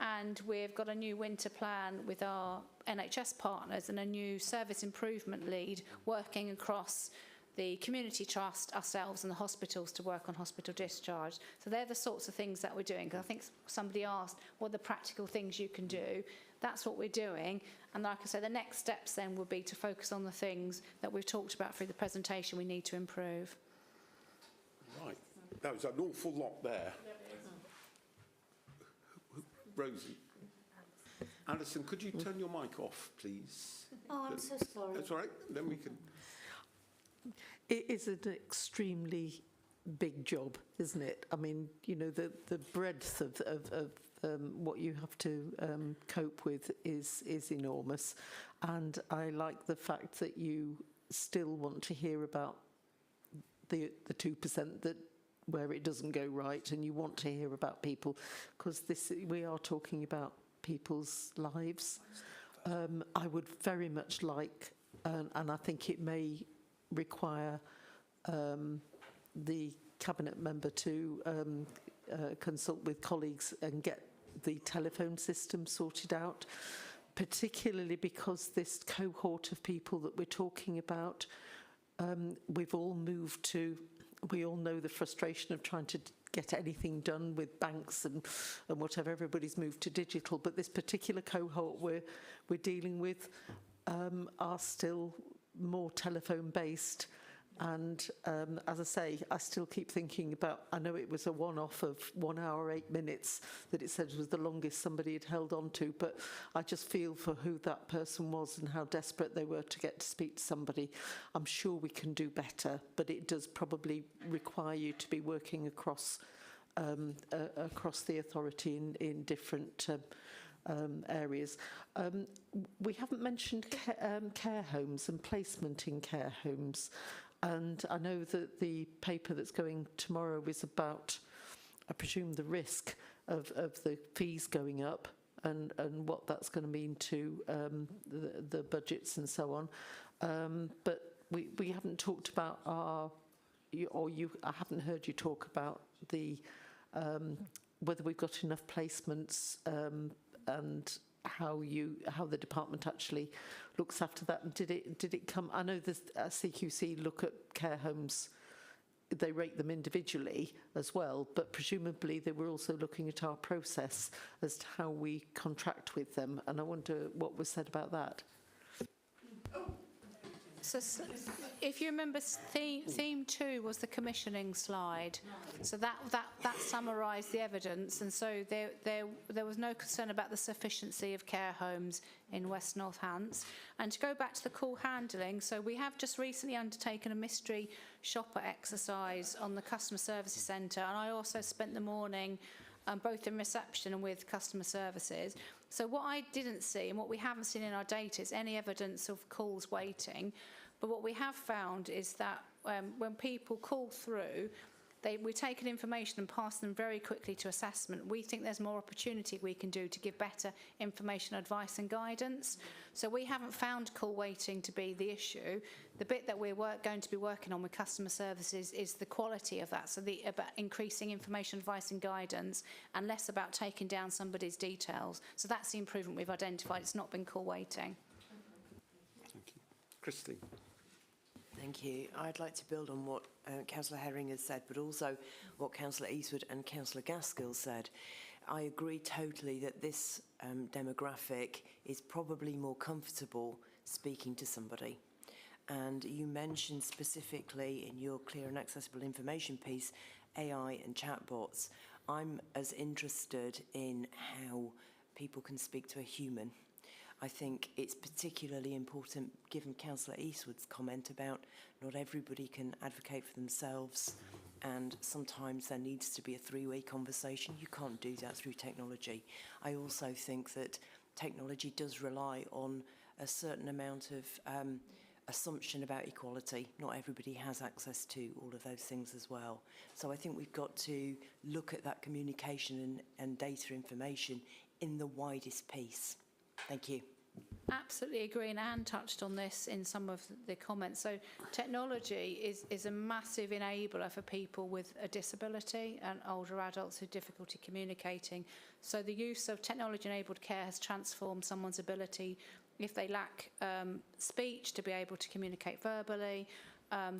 And we've got a new winter plan with our NHS partners and a new service improvement lead working across the community trust, ourselves and the hospitals to work on hospital discharge. So they're the sorts of things that we're doing. Because I think somebody asked, what are the practical things you can do? That's what we're doing. And like I say, the next steps then will be to focus on the things that we've talked about through the presentation we need to improve. Right. That was an awful lot there. Rosie. Alison, could you turn your mic off, please? Oh, I'm so sorry. That's all right. Then we can... It is an extremely big job, isn't it? I mean, you know, the breadth of what you have to cope with is enormous. And I like the fact that you still want to hear about the 2% that where it doesn't go right, and you want to hear about people, because we are talking about people's lives. I would very much like, and I think it may require the cabinet member to consult with colleagues and get the telephone system sorted out, particularly because this cohort of people that we're talking about, we've all moved to, we all know the frustration of trying to get anything done with banks and whatever. Everybody's moved to digital, but this particular cohort we're dealing with are still more telephone based. And as I say, I still keep thinking about, I know it was a one-off of 1 hour, 8 minutes that it said was the longest somebody had held on to, but I just feel for who that person was and how desperate they were to get to speak to somebody. I'm sure we can do better, but it does probably require you to be working across the authority in different areas. We haven't mentioned care homes and placement in care homes. And I know that the paper that's going tomorrow is about, I presume, the risk of the fees going up and what that's going to mean to the budgets and so on. But we haven't talked about I haven't heard you talk about the whether we've got enough placements and how the department actually looks after that. And did it come? I know the CQC look at care homes, they rate them individually as well, but presumably they were also looking at our process as to how we contract with them. And I wonder what was said about that. So if you remember, theme 2 was the commissioning slide. So that summarised the evidence, and so there was no concern about the sufficiency of care homes in West Northants. And to go back to the call handling, so we have just recently undertaken a mystery shopper exercise on the customer services centre, and I also spent the morning both in reception and with customer services. So what I didn't see, and what we haven't seen in our data, is any evidence of calls waiting. But what we have found is that when people call through, we take information and pass them very quickly to assessment. We think there's more opportunity we can do to give better information, advice and guidance. So we haven't found call waiting to be the issue. The bit that we're going to be working on with customer services is the quality of that, so about increasing information, advice and guidance, and less about taking down somebody's details. So that's the improvement we've identified. It's not been call waiting. Thank you. Christine. Thank you. I'd like to build on what Councillor Herring has said, but also what Councillor Eastwood and Councillor Gaskell said. I agree totally that this demographic is probably more comfortable speaking to somebody. And you mentioned specifically in your clear and accessible information piece, AI and chatbots. I'm as interested in how people can speak to a human. I think it's particularly important, given Councillor Eastwood's comment about not everybody can advocate for themselves, and sometimes there needs to be a three-way conversation. You can't do that through technology. I also think that technology does rely on a certain amount of assumption about equality. Not everybody has access to all of those things as well. So I think we've got to look at that communication and data information in the widest piece. Thank you. Absolutely agree, and Anne touched on this in some of the comments. So technology is a massive enabler for people with a disability and older adults who have difficulty communicating. So the use of technology-enabled care has transformed someone's ability, if they lack speech, to be able to communicate verbally.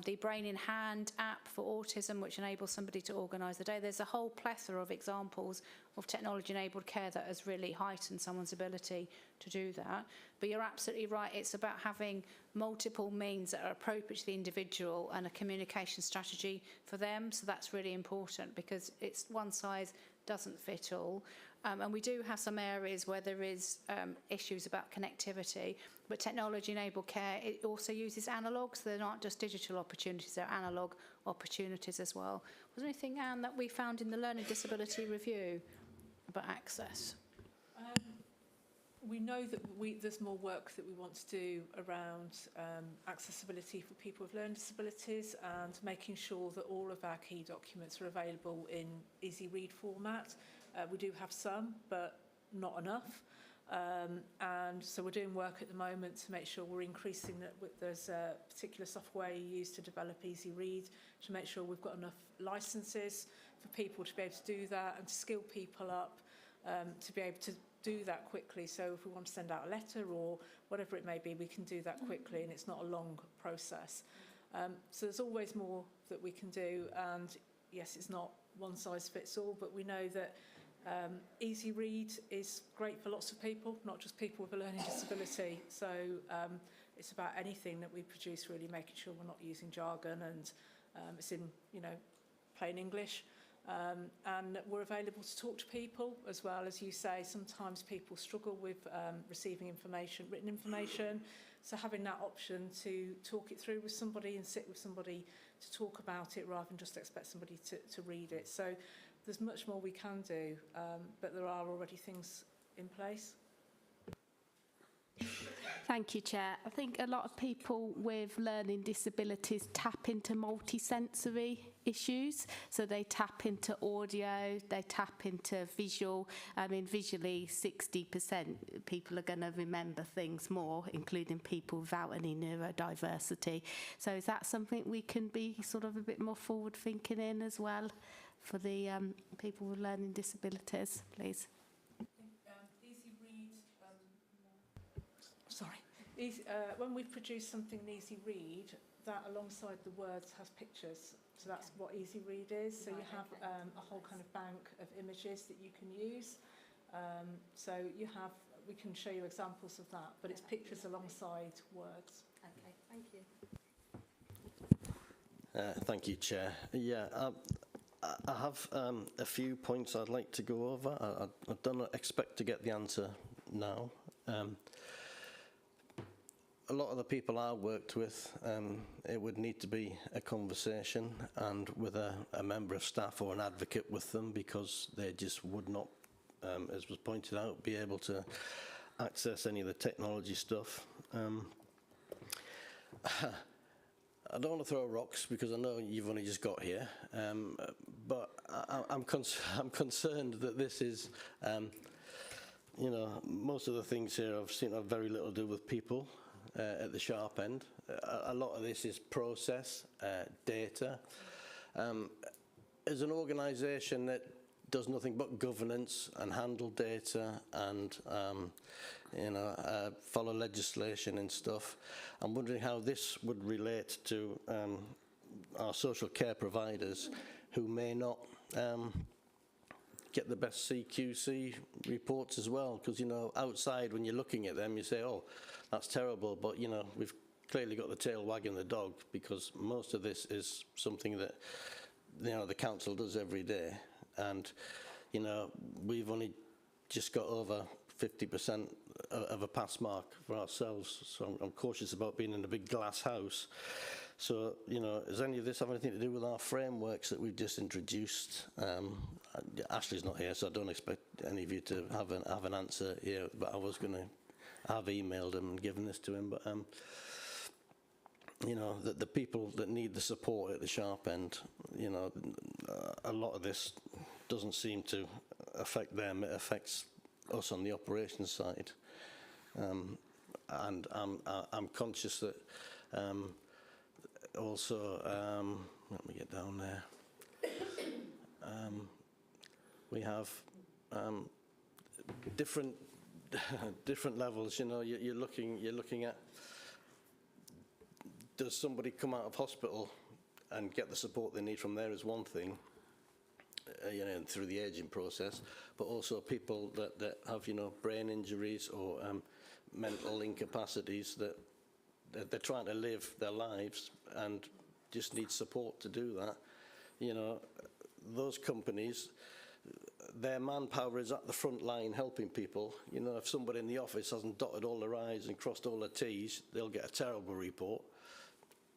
The Brain in Hand app for autism, which enables somebody to organise the day. There's a whole plethora of examples of technology-enabled care that has really heightened someone's ability to do that. But you're absolutely right, it's about having multiple means that are appropriate to the individual and a communication strategy for them. So that's really important, because it's one size doesn't fit all. And we do have some areas where there is issues about connectivity, but technology-enabled care, it also uses analogue, so they're not just digital opportunities, they're analogue opportunities as well. Was there anything, Anne, that we found in the Learning Disability Review about access? We know that there's more work that we want to do around accessibility for people with learning disabilities, and making sure that all of our key documents are available in easy read format. We do have some, but not enough. And so we're doing work at the moment to make sure we're increasing that. There's a particular software you use to develop easy read, to make sure we've got enough licenses for people to be able to do that, and to skill people up to be able to do that quickly. So if we want to send out a letter or whatever it may be, we can do that quickly, and it's not a long process. So there's always more that we can do, and yes, it's not one size fits all, but we know that easy read is great for lots of people, not just people with a learning disability. So it's about anything that we produce, really making sure we're not using jargon, and it's in, plain English. And we're available to talk to people as well. As you say, sometimes people struggle with receiving information, written information. So having that option to talk it through with somebody and sit with somebody to talk about it rather than just expect somebody to read it. So there's much more we can do, but there are already things in place. Thank you, Chair. I think a lot of people with learning disabilities tap into multisensory issues. So they tap into audio, they tap into visual. I mean, visually, 60% people are going to remember things more, including people without any neurodiversity. So is that something we can be sort of a bit more forward-thinking in as well for the people with learning disabilities, please? When we produce something in Easy Read, that alongside the words has pictures. So that's what Easy Read is. So you have a whole kind of bank of images that you can use. So we can show you examples of that, but it's pictures alongside words. Okay, thank you. Thank you, Chair. Yeah, I have a few points I'd like to go over. I don't expect to get the answer now. A lot of the people I worked with, it would need to be a conversation, and with a member of staff or an advocate with them, because they just would not, as was pointed out, be able to access any of the technology stuff. I don't want to throw rocks because I know you've only just got here, but I'm concerned that this is, most of the things here I've seen have very little to do with people. At the sharp end, a lot of this is process, data. As an organisation that does nothing but governance and handle data and follow legislation and stuff, I'm wondering how this would relate to our social care providers who may not get the best CQC reports as well, because outside when you're looking at them you say, oh, that's terrible, but we've clearly got the tail wagging the dog, because most of this is something that the council does every day, and we've only just got over 50% of a pass mark for ourselves, so I'm cautious about being in a big glass house. So, does any of this have anything to do with our frameworks that we've just introduced? Ashley's not here, so I don't expect any of you to have an answer here, but I was going to have emailed him and given this to him. But, the people that need the support at the sharp end, a lot of this doesn't seem to affect them. It affects us on the operations side. And I'm conscious that also, let me get down there. We have different levels. You're looking at, does somebody come out of hospital and get the support they need from there is one thing, through the aging process, but also people that have brain injuries or mental incapacities that they're trying to live their lives and just need support to do that. Those companies, their manpower is at the front line helping people. If somebody in the office hasn't dotted all their I's and crossed all their T's, they'll get a terrible report.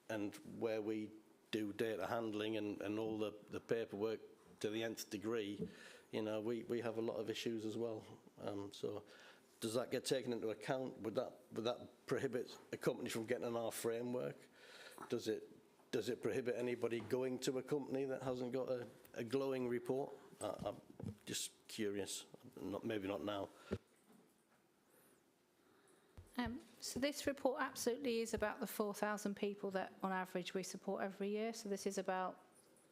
And where we do data handling and all the paperwork to the nth degree, we have a lot of issues as well. So does that get taken into account? Would that prohibit a company from getting on our framework? Does it prohibit anybody going to a company that hasn't got a glowing report? I'm just curious. Maybe not now. So this report absolutely is about the 4,000 people that on average we support every year. So this is about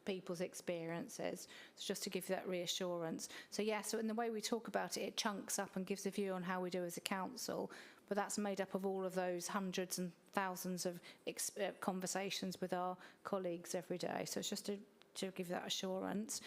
people's experiences. So just to give you that reassurance. So yeah, so in the way we talk about it, it chunks up and gives a view on how we do as a council. But that's made up of all of those hundreds and thousands of conversations with our colleagues every day. So it's just to give that assurance.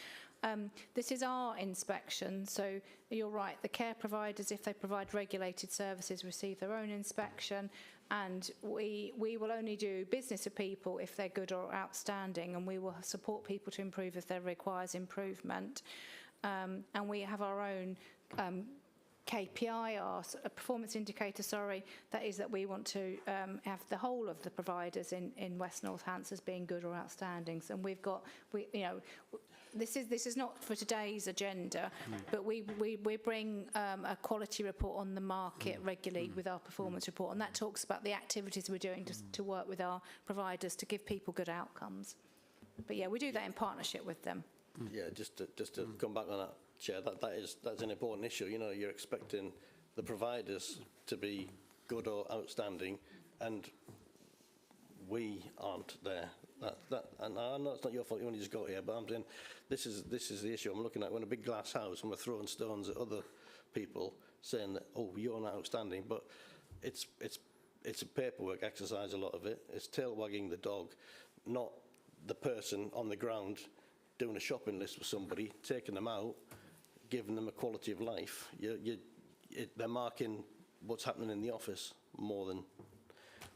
This is our inspection, so you're right, the care providers, if they provide regulated services, receive their own inspection, and we will only do business with people if they're good or outstanding, and we will support people to improve if there requires improvement. And we have our own KPI, our performance indicator, that is that we want to have the whole of the providers in West Northants as being good or outstanding. And we've got, this is not for today's agenda, but we bring a quality report on the market regularly with our performance report, and that talks about the activities we're doing to work with our providers to give people good outcomes. But yeah, we do that in partnership with them. Yeah, just to come back on that, Chair, that's an important issue. You know, you're expecting the providers to be good or outstanding, and we aren't there. And I know it's not your fault. You only just got here, but I'm saying this is the issue. I'm looking at we're in a big glass house and we're throwing stones at other people, saying that, oh, you're not outstanding, but it's a paperwork exercise. A lot of it. It's tail wagging the dog, not the person on the ground doing a shopping list with somebody, taking them out, giving them a quality of life. They're marking what's happening in the office more than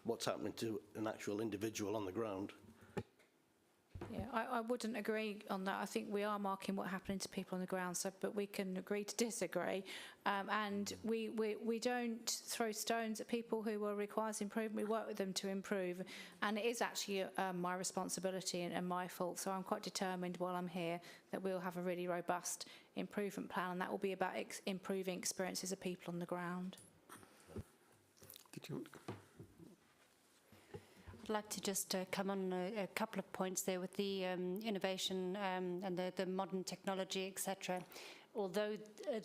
what's happening to an actual individual on the ground. Yeah, I wouldn't agree on that. I think we are marking what's happening to people on the ground, but we can agree to disagree. And we don't throw stones at people who requires improvement. We work with them to improve. And it is actually my responsibility and my fault. So I'm quite determined while I'm here that we'll have a really robust improvement plan. And that will be about improving experiences of people on the ground. Did you want to go? I'd like to just come on a couple of points there with the innovation and the modern technology, etc. Although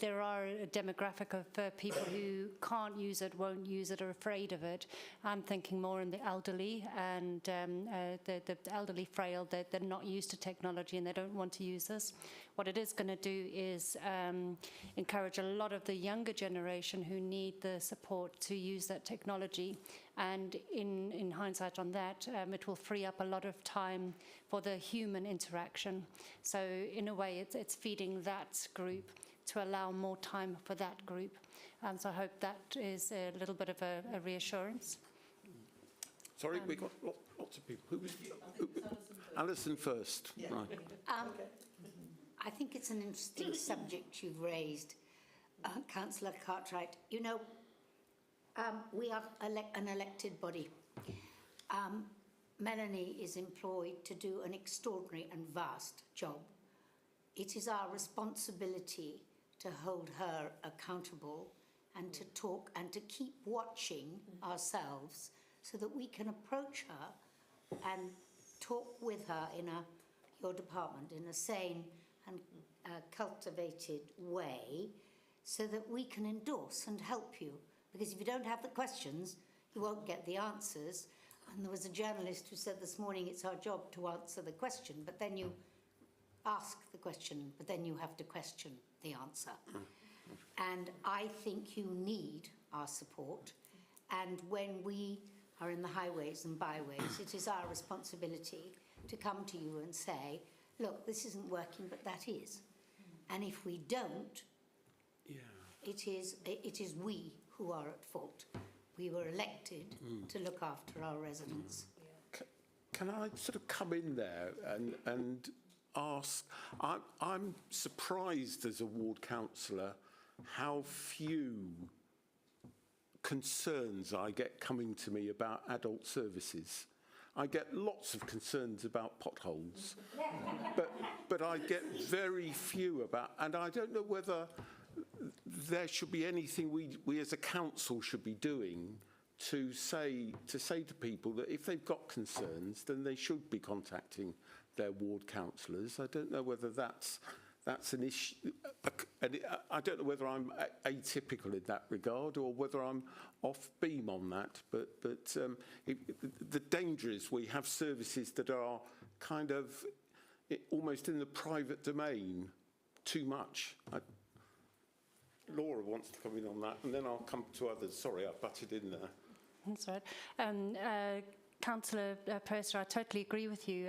there are a demographic of people who can't use it, won't use it, are afraid of it, I'm thinking more in the elderly and the elderly frail. They're not used to technology and they don't want to use this. What it is going to do is encourage a lot of the younger generation who need the support to use that technology. And in hindsight on that, it will free up a lot of time for the human interaction. So in a way, it's feeding that group to allow more time for that group. So I hope that is a little bit of a reassurance. Sorry, we got lots of people. Who was Alison first. Yeah. Right. I think it's an interesting subject you've raised, Councillor Cartwright. You know, we are an elected body. Melanie is employed to do an extraordinary and vast job. It is our responsibility to hold her accountable and to talk and to keep watching ourselves so that we can approach her and talk with her in your department in a sane and cultivated way so that we can endorse and help you. Because if you don't have the questions, you won't get the answers. And there was a journalist who said this morning it's our job to answer the question, but then you ask the question, but then you have to question the answer. And I think you need our support. And when we are in the highways and byways, it is our responsibility to come to you and say, look, this isn't working, but that is. And if we don't, it is we who are at fault. We were elected to look after our residents. Can I sort of come in there and ask, I'm surprised as a ward councillor how few concerns I get coming to me about adult services. I get lots of concerns about potholes, but I get very few about, and I don't know whether there should be anything we as a council should be doing to say to people that if they've got concerns, then they should be contacting their ward councillors. I don't know whether that's an issue. I don't know whether I'm atypical in that regard or whether I'm off beam on that. But the danger is we have services that are kind of almost in the private domain too much. Laura wants to come in on that, and then I'll come to others. Sorry, I butted in there. That's right. Councillor Purser, I totally agree with you.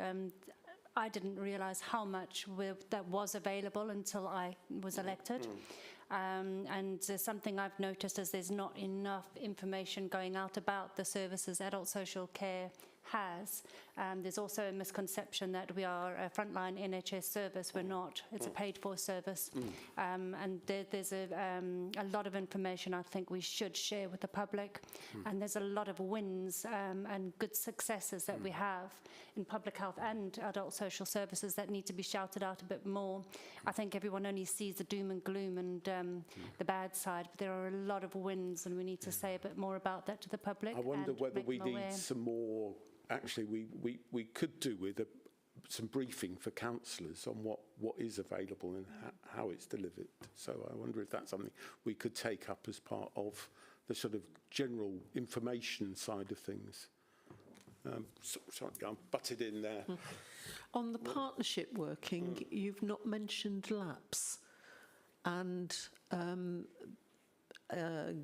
I didn't realise how much that was available until I was elected. And there's something I've noticed is there's not enough information going out about the services adult social care has. There's also a misconception that we are a frontline NHS service. We're not. It's a paid-for service. And there's a lot of information I think we should share with the public. And there's a lot of wins and good successes that we have in public health and adult social services that need to be shouted out a bit more. I think everyone only sees the doom and gloom and the bad side, but there are a lot of wins, and we need to say a bit more about that to the public. I wonder and whether make we them aware. need some more. Actually, we could do with some briefing for councillors on what is available and how it's delivered. So I wonder if that's something we could take up as part of the sort of general information side of things. Sorry, I'm butted in there. On the partnership working, you've not mentioned lapse. And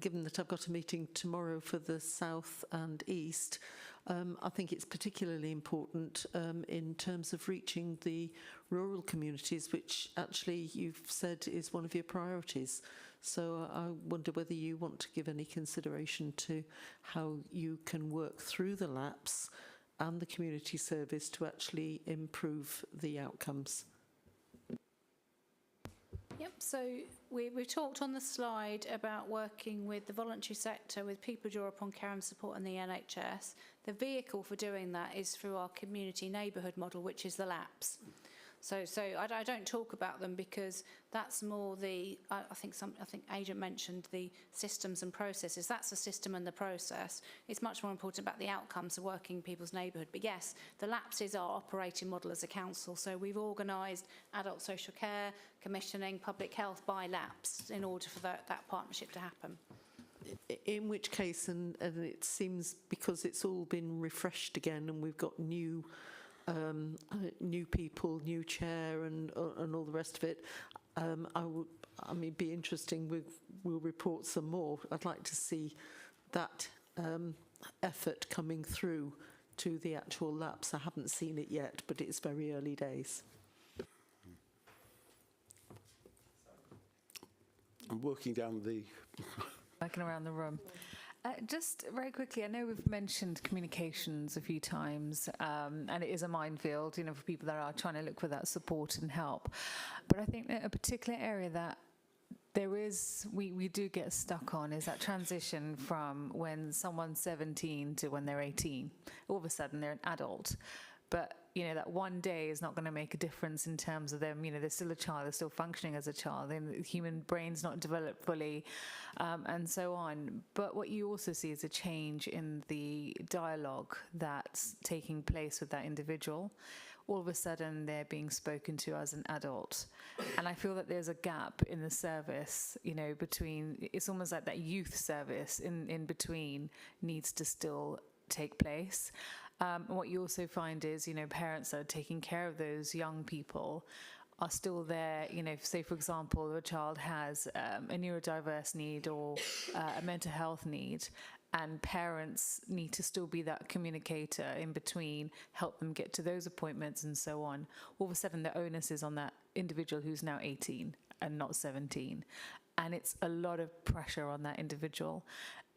given that I've got a meeting tomorrow for the South and East, I think it's particularly important in terms of reaching the rural communities, which actually you've said is one of your priorities. So I wonder whether you want to give any consideration to how you can work through the lapse and the community service to actually improve the outcomes. Yep, so we've talked on the slide about working with the voluntary sector, with people who draw upon care and support in the NHS. The vehicle for doing that is through our community neighbourhood model, which is the LAPS. So I don't talk about them because that's more the, I think Agent mentioned the systems and processes. That's the system and the process. It's much more important about the outcomes of working in people's neighbourhood. But yes, the LAPS is our operating model as a council. So we've organised adult social care, commissioning, public health by LAPS in order for that partnership to happen. In which case, and it seems because it's all been refreshed again and we've got new people, new chair and all the rest of it, I mean, be interesting. We'll report some more. I'd like to see that effort coming through to the actual lapse. I haven't seen it yet, but it's very early days. I'm working down the... Working around the room. Just very quickly, I know we've mentioned communications a few times, and it is a minefield, you know, for people that are trying to look for that support and help. But I think that a particular area that we do get stuck on is that transition from when someone's 17 to when they're 18. All of a sudden, they're an adult. But, you know, that one day is not going to make a difference in terms of them, you know, they're still a child, they're still functioning as a child, the human brain's not developed fully, and so on. But what you also see is a change in the dialogue that's taking place with that individual. All of a sudden, they're being spoken to as an adult. And I feel that there's a gap in the service, you know, between, it's almost like that youth service in between needs to still take place. What you also find is, you know, parents that are taking care of those young people are still there. You know, say, for example, a child has a neurodiverse need or a mental health need, and parents need to still be that communicator in between, help them get to those appointments and so on. All of a sudden, the onus is on that individual who's now 18 and not 17. And it's a lot of pressure on that individual.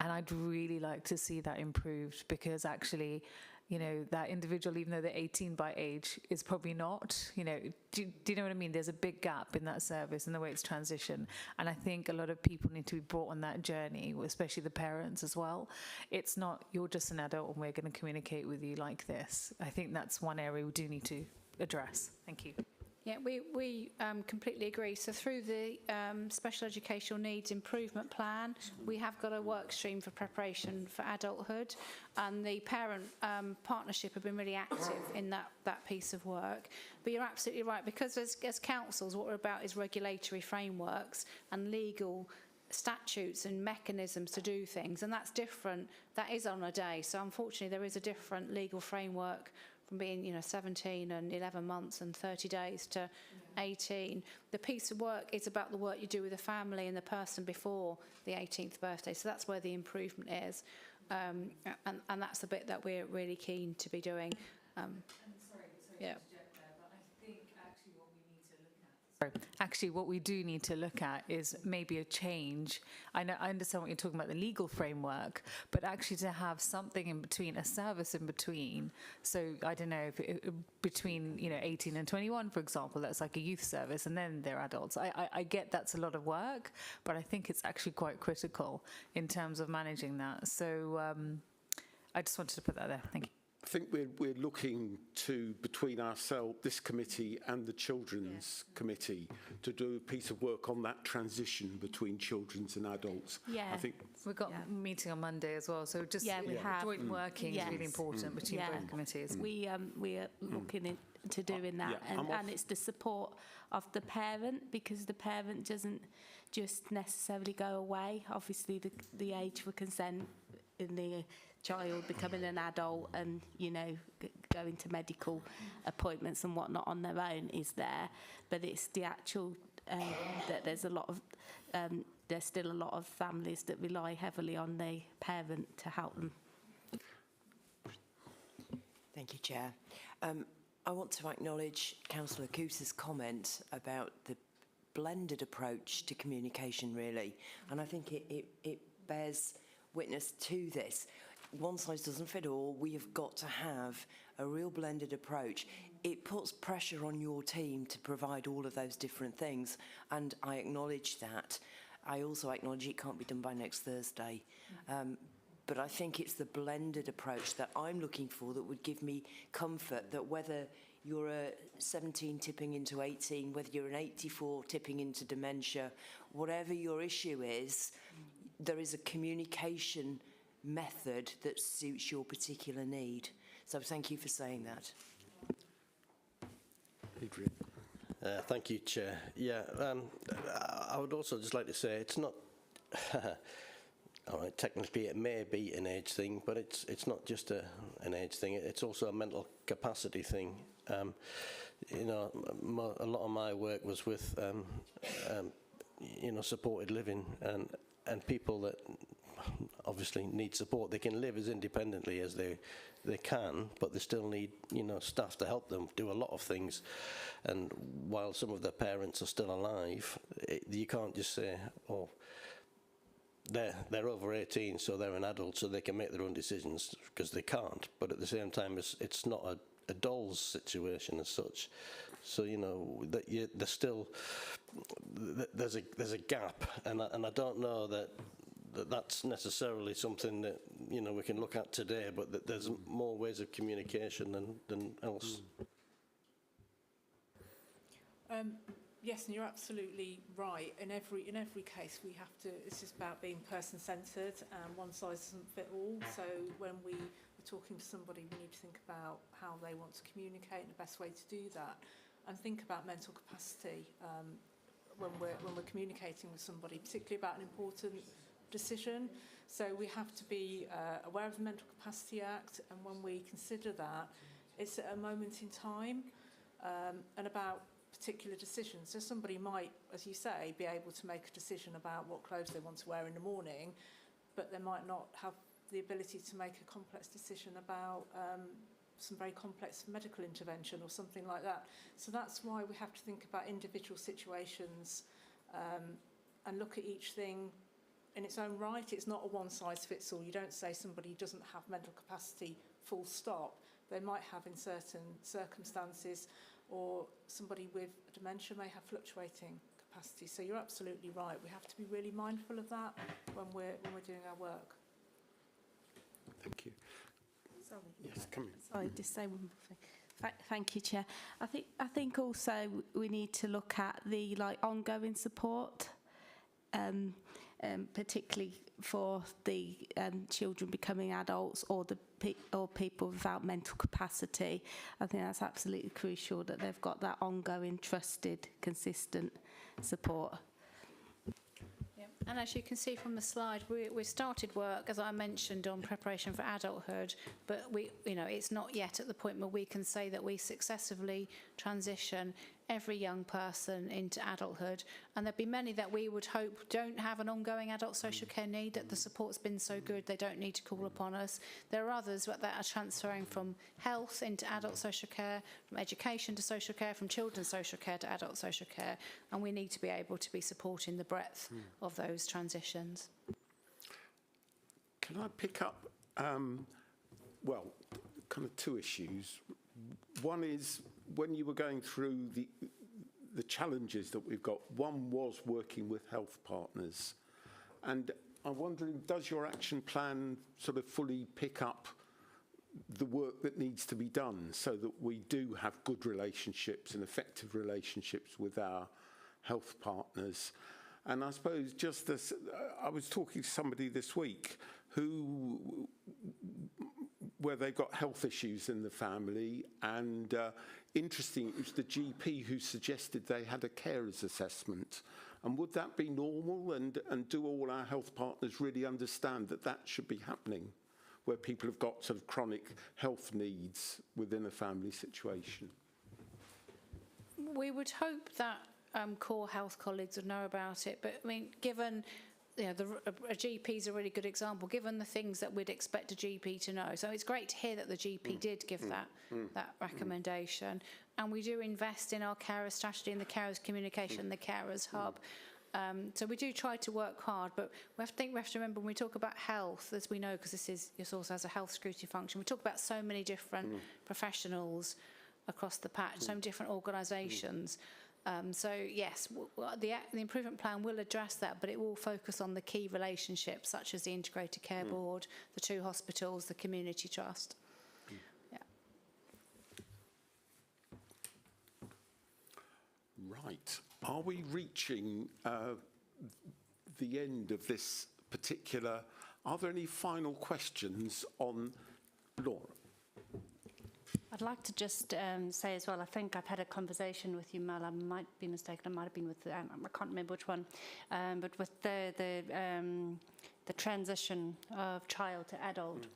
And I'd really like to see that improved, because actually, you know, that individual, even though they're 18 by age, is probably not, you know, do you know what I mean? There's a big gap in that service and the way it's transitioned. And I think a lot of people need to be brought on that journey, especially the parents as well. It's not, you're just an adult and we're going to communicate with you like this. I think that's one area we do need to address. Thank you. Yeah, we completely agree. So through the Special Educational Needs Improvement Plan, we have got a work stream for preparation for adulthood, and the parent partnership have been really active in that piece of work. But you're absolutely right, because as councils, what we're about is regulatory frameworks and legal statutes and mechanisms to do things, and that's different. That is on a day. So unfortunately, there is a different legal framework from being, you know, 17 and 11 months and 30 days to 18. The piece of work is about the work you do with the family and the person before the 18th birthday. So that's where the improvement is. And that's the bit that we're really keen to be doing. Sorry to interject there, but Actually, what we do need to look at is maybe a change. I understand what you're talking about, the legal framework, but actually to have something in between, a service in between. So I don't know, if between 18 and 21, for example, that's like a youth service, and then they're adults. I get that's a lot of work, but I think it's actually quite critical in terms of managing that. So I just wanted to put that there. Thank you. I think we're looking to, between ourselves, this committee and the Children's Committee, to do a piece of work on that transition between children's and adults. Yeah. I think We've got a meeting on Monday as well, so just Yeah, we have. joint working is really important between both committees. We are looking into doing that, and it's the support of the parent, because the parent doesn't just necessarily go away. Obviously, the age for consent in the child becoming an adult and going to medical appointments and whatnot on their own is there, but it's the actual that there's still a lot of families that rely heavily on the parent to help them. Thank you, Chair. I want to acknowledge Councillor Coose's comment about the blended approach to communication, really, and I think it bears witness to this. One size doesn't fit all. We have got to have a real blended approach. It puts pressure on your team to provide all of those different things, and I acknowledge that. I also acknowledge it can't be done by next Thursday. But I think it's the blended approach that I'm looking for that would give me comfort that whether you're a 17 tipping into 18, whether you're an 84 tipping into dementia, whatever your issue is, there is a communication method that suits your particular need. So thank you for saying that. Adrian. Thank you, Chair. Yeah, I would also just like to say it's not. All right, technically it may be an age thing, but it's not just an age thing. It's also a mental capacity thing. A lot of my work was with supported living and people that obviously need support. They can live as independently as they can, but they still need staff to help them do a lot of things. And while some of their parents are still alive, you can't just say, oh, they're over 18, so they're an adult, so they can make their own decisions, because they can't. But at the same time, it's not a doll's situation as such. So there's still there's a gap, and I don't know that's necessarily something that we can look at today, but that there's more ways of communication than else. Yes, and you're absolutely right. In every case, we have to. It's just about being person-centred, and one size doesn't fit all. So when we are talking to somebody, we need to think about how they want to communicate and the best way to do that, and think about mental capacity when we're communicating with somebody, particularly about an important decision. So we have to be aware of the Mental Capacity Act, and when we consider that, it's at a moment in time and about particular decisions. So somebody might, as you say, be able to make a decision about what clothes they want to wear in the morning, but they might not have the ability to make a complex decision about some very complex medical intervention or something like that. So that's why we have to think about individual situations and look at each thing in its own right. It's not a one-size-fits-all. You don't say somebody doesn't have mental capacity, full stop. They might have in certain circumstances, or somebody with dementia may have fluctuating capacity. So you're absolutely right. We have to be really mindful of that when we're doing our work. Thank you. Sorry. Yes, come in. Sorry, just say one more thing. Thank you, Chair. I think also we need to look at the ongoing support, particularly for the children becoming adults or people without mental capacity. I think that's absolutely crucial that they've got that ongoing, trusted, consistent support. And as you can see from the slide, we started work, as I mentioned, on preparation for adulthood, but it's not yet at the point where we can say that we successfully transition every young person into adulthood, and there'd be many that we would hope don't have an ongoing adult social care need, that the support's been so good they don't need to call upon us. There are others that are transferring from health into adult social care, from education to social care, from children's social care to adult social care, and we need to be able to be supporting the breadth of those transitions. Can I pick up, well, kind of two issues. One is, when you were going through the challenges that we've got, one was working with health partners. And I'm wondering, does your action plan sort of fully pick up the work that needs to be done so that we do have good relationships and effective relationships with our health partners? And I suppose just as I was talking to somebody this week where they've got health issues in the family, and interesting, it was the GP who suggested they had a carers assessment. And would that be normal? And do all our health partners really understand that that should be happening, where people have got sort of chronic health needs within a family situation? We would hope that core health colleagues would know about it, but I mean, given a GP is a really good example, given the things that we'd expect a GP to know. So it's great to hear that the GP did give that recommendation. And we do invest in our carers strategy and the carers communication, the carers hub. So we do try to work hard, but we have to remember, when we talk about health, as we know, because this also has a health scrutiny function, we talk about so many different professionals across the patch, so many different organisations. So yes, the improvement plan will address that, but it will focus on the key relationships, such as the Integrated Care Board, the 2 hospitals, the Community Trust. Yeah. Right. Are we reaching the end of this particular? Are there any final questions on Laura? I'd like to just say as well, I think I've had a conversation with you, Mel, I might be mistaken, I might have been with, I can't remember which one, but with the transition of child to adult,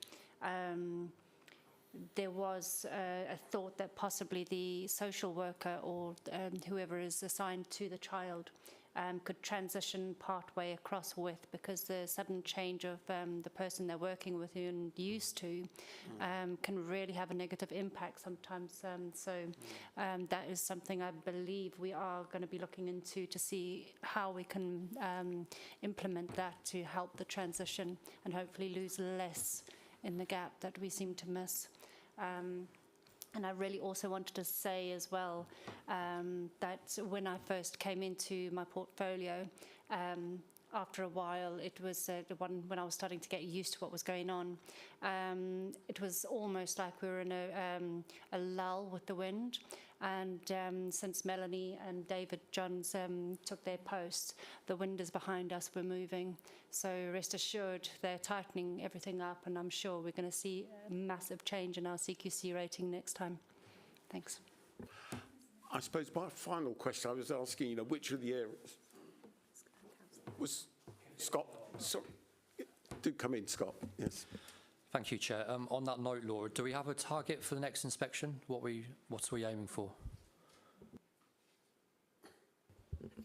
there was a thought that possibly the social worker or whoever is assigned to the child could transition partway across with, because the sudden change of the person they're working with and used to can really have a negative impact sometimes. That is something I believe we are going to be looking into, to see how we can implement that to help the transition and hopefully lose less in the gap that we seem to miss. And I really also wanted to say as well that when I first came into my portfolio, after a while, it was the one when I was starting to get used to what was going on. It was almost like we were in a lull with the wind. And since Melanie and David Johns took their posts, the wind is behind us, we're moving. So rest assured, they're tightening everything up, and I'm sure we're going to see a massive change in our CQC rating next time. Thanks. I suppose my final question, I was asking, which of the areas was Scott? Sorry, do come in, Scott. Yes. Thank you, Chair. On that note, Laura, do we have a target for the next inspection? What are we aiming for?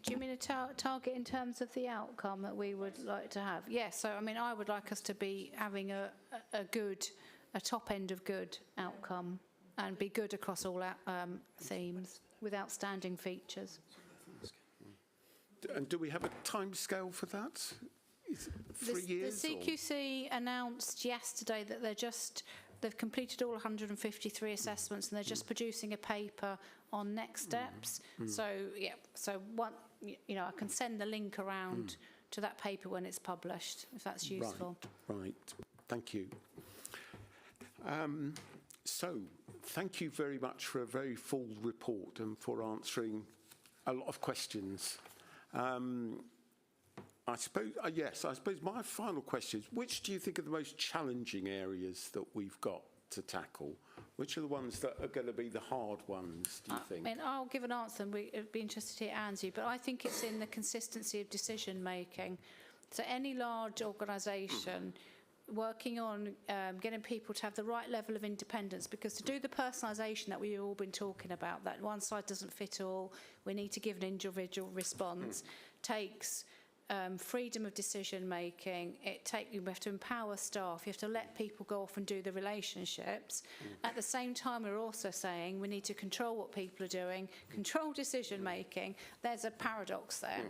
Do you mean a target in terms of the outcome that we would like to have? Yes. So I mean, I would like us to be having a top end of good outcome, and be good across all our themes with outstanding features. And do we have a timescale for that? Is it 3 years? The CQC announced yesterday that they've completed all 153 assessments, and they're just producing a paper on next steps. So yeah, so I can send the link around to that paper when it's published, if that's useful. Right. Thank you. So thank you very much for a very full report and for answering a lot of questions. I suppose my final question is, which do you think are the most challenging areas that we've got to tackle? Which are the ones that are going to be the hard ones, do you think? I mean, I'll give an answer, and it'd be interested to hear Anne's view, but I think it's in the consistency of decision making. So any large organisation, working on getting people to have the right level of independence, because to do the personalisation that we've all been talking about, that one size doesn't fit all, we need to give an individual response, takes freedom of decision making. You have to empower staff. You have to let people go off and do the relationships. At the same time, we're also saying we need to control what people are doing, control decision making. There's a paradox there.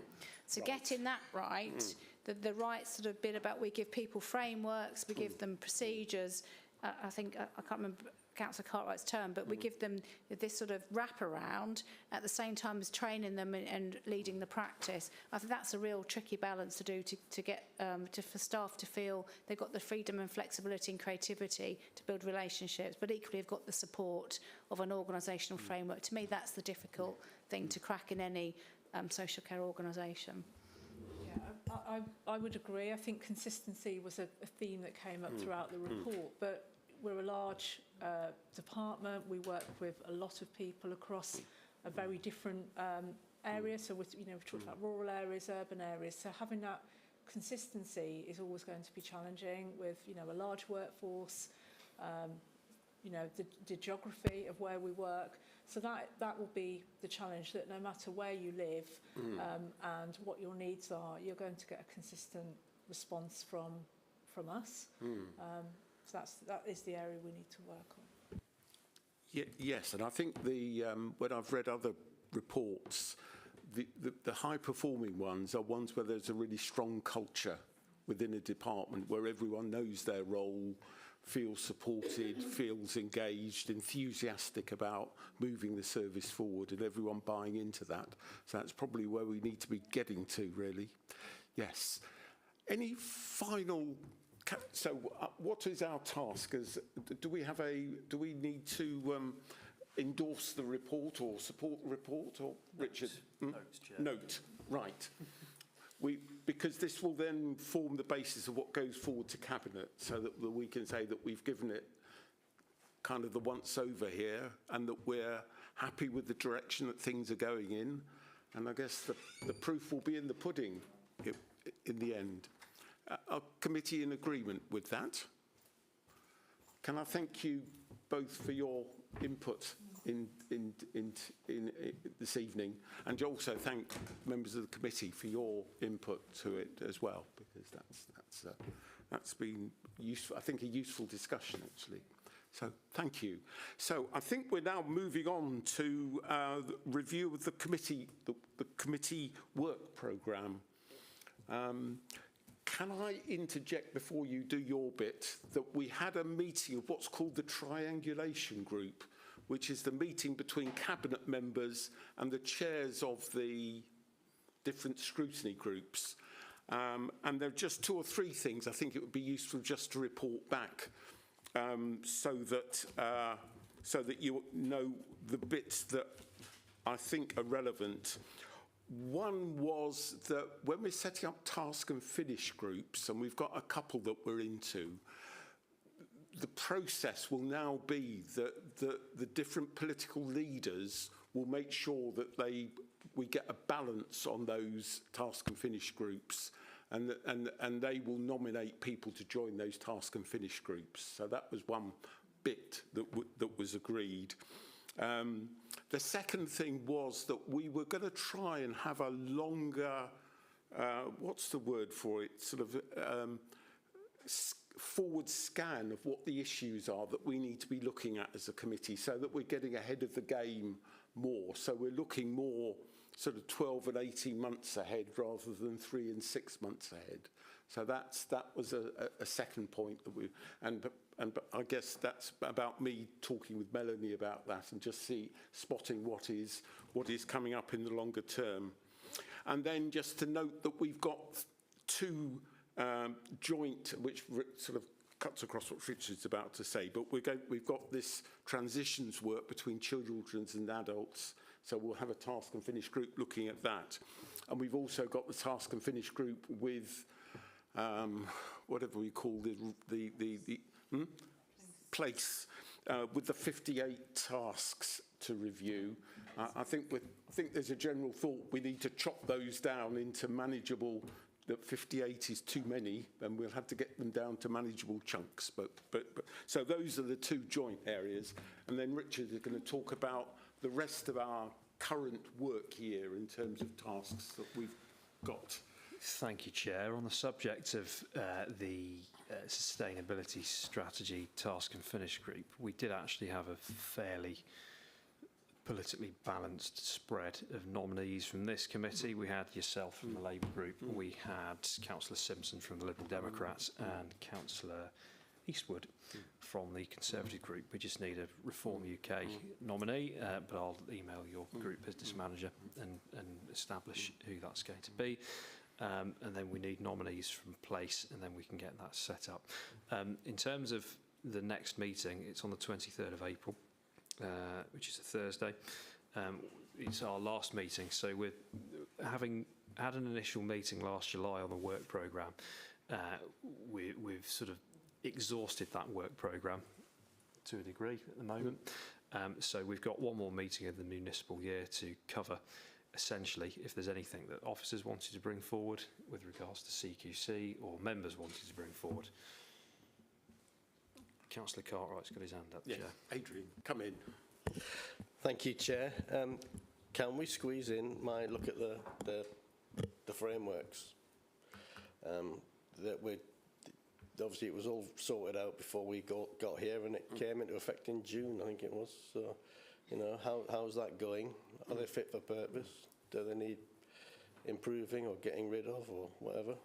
So getting that right, the right sort of bit about, we give people frameworks, we give them procedures. I think I can't remember Councillor Cartwright's term, but we give them this sort of wraparound at the same time as training them and leading the practice. I think that's a real tricky balance to do to get for staff to feel they've got the freedom and flexibility and creativity to build relationships, but equally have got the support of an organisational framework. To me, that's the difficult thing to crack in any social care organisation. Yeah, I would agree. I think consistency was a theme that came up throughout the report, but we're a large department. We work with a lot of people across a very different areas. So we've talked about rural areas, urban areas. So having that consistency is always going to be challenging with a large workforce, the geography of where we work. So that will be the challenge, that no matter where you live and what your needs are, you're going to get a consistent response from us. So that is the area we need to work on. Yes, and I think when I've read other reports, the high-performing ones are ones where there's a really strong culture within a department, where everyone knows their role, feels supported, feels engaged, enthusiastic about moving the service forward, and everyone buying into that. So that's probably where we need to be getting to, really. Yes. Any final... So what is our task? Do we need to endorse the report or support the report? Or Richard? Note, Chair. Note, right. Because this will then form the basis of what goes forward to Cabinet, so that we can say that we've given it kind of the once over here, and that we're happy with the direction that things are going in. And I guess the proof will be in the pudding in the end. Are committee in agreement with that? Can I thank you both for your input in this evening, and also thank members of the committee for your input to it as well, because that's been useful. I think a useful discussion actually. So thank you. So I think we're now moving on to the review of the committee work programme. Can I interject before you do your bit that we had a meeting of what's called the triangulation group, which is the meeting between cabinet members and the chairs of the different scrutiny groups. And there are just 2 or 3 things I think it would be useful just to report back, so that you know the bits that I think are relevant. One was that when we're setting up task and finish groups, and we've got a couple that we're into, the process will now be that the different political leaders will make sure that we get a balance on those task and finish groups, and they will nominate people to join those task and finish groups. So that was one bit that was agreed. The second thing was that we were going to try and have a longer, what's the word for it, sort of forward scan of what the issues are that we need to be looking at as a committee, so that we're getting ahead of the game more. So we're looking more sort of 12 and 18 months ahead rather than 3 and 6 months ahead. So that was a second point that but I guess that's about me talking with Melanie about that and just spotting what is coming up in the longer term. And then just to note that we've got 2 joint, which sort of cuts across what Richard's about to say, but we've got this transitions work between children's and adults, so we'll have a task and finish group looking at that. And we've also got the task and finish group with whatever we call the place, with the 58 tasks to review. I think there's a general thought we need to chop those down into manageable that 58 is too many, then we'll have to get them down to manageable chunks. But so those are the two joint areas. And then Richard is going to talk about the rest of our current work year in terms of tasks that we've got. Thank you, Chair. On the subject of the Sustainability Strategy Task and Finish Group, we did actually have a fairly politically balanced spread of nominees from this committee. We had yourself from the Labour group, we had Councillor Simpson from the Liberal Democrats and Councillor Eastwood from the Conservative group. We just need a Reform UK nominee, but I'll email your group business manager and establish who that's going to be. And then we need nominees from place, and then we can get that set up. In terms of the next meeting, it's on the 23rd of April, which is a Thursday. It's our last meeting, so we're having had an initial meeting last July on the work programme. We've sort of exhausted that work programme to a degree at the moment. So we've got one more meeting of the municipal year to cover. Essentially, if there's anything that officers wanted to bring forward with regards to CQC or members wanted to bring forward. Councillor Cartwright's got his hand up, Yes. Chair. Adrian, come in. Thank you, Chair. Can we squeeze in my look at the frameworks? That we obviously it was all sorted out before we got here, and it came into effect in June, I think it was. So, you know, how's that going? Are they fit for purpose? Do they need improving or getting rid of or whatever?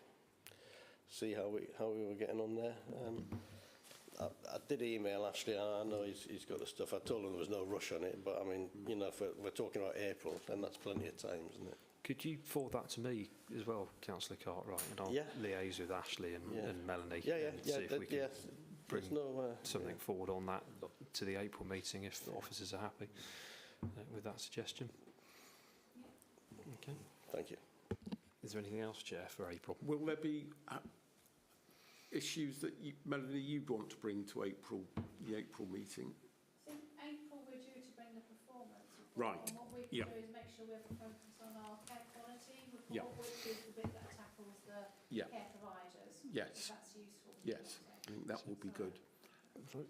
See how we were getting on there. I did email Ashley. I know he's got the stuff. I told him there was no rush on it, but I mean, you know, if we're talking about April, then that's plenty of time, isn't it? Could you forward that to me as well, Councillor Cartwright, and I'll liaise with Ashley and Melanie and see if we can bring something forward on that to the April meeting if officers are happy with that suggestion. Okay. Thank you. Is there anything else, Chair, for April? Will there be issues that Melanie, you'd want to bring to the April meeting? So in April, we're due to bring the performance report. Right. And what we can do is make sure we're focused on our care quality report, which is the bit that tackles the care providers. Yes. If that's useful. Yes, I think that will be good.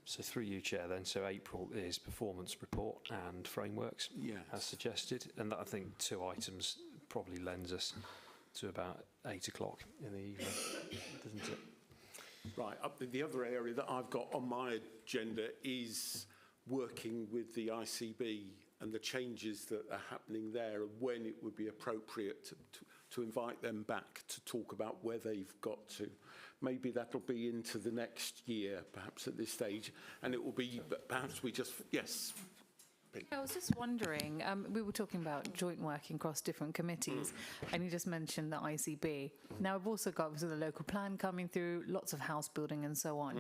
So through you, Chair, then, so April is performance report and frameworks, as suggested, and that, I think, 2 items probably lends us to about 8 o'clock in the evening, doesn't it? Right, the other area that I've got on my agenda is working with the ICB and the changes that are happening there, and when it would be appropriate to invite them back to talk about where they've got to. Maybe that'll be into the next year, perhaps at this stage, and it will be, perhaps we just, yes. I was just wondering, we were talking about joint working across different committees, and you just mentioned the ICB. Now, we've also got the local plan coming through, lots of house building and so on.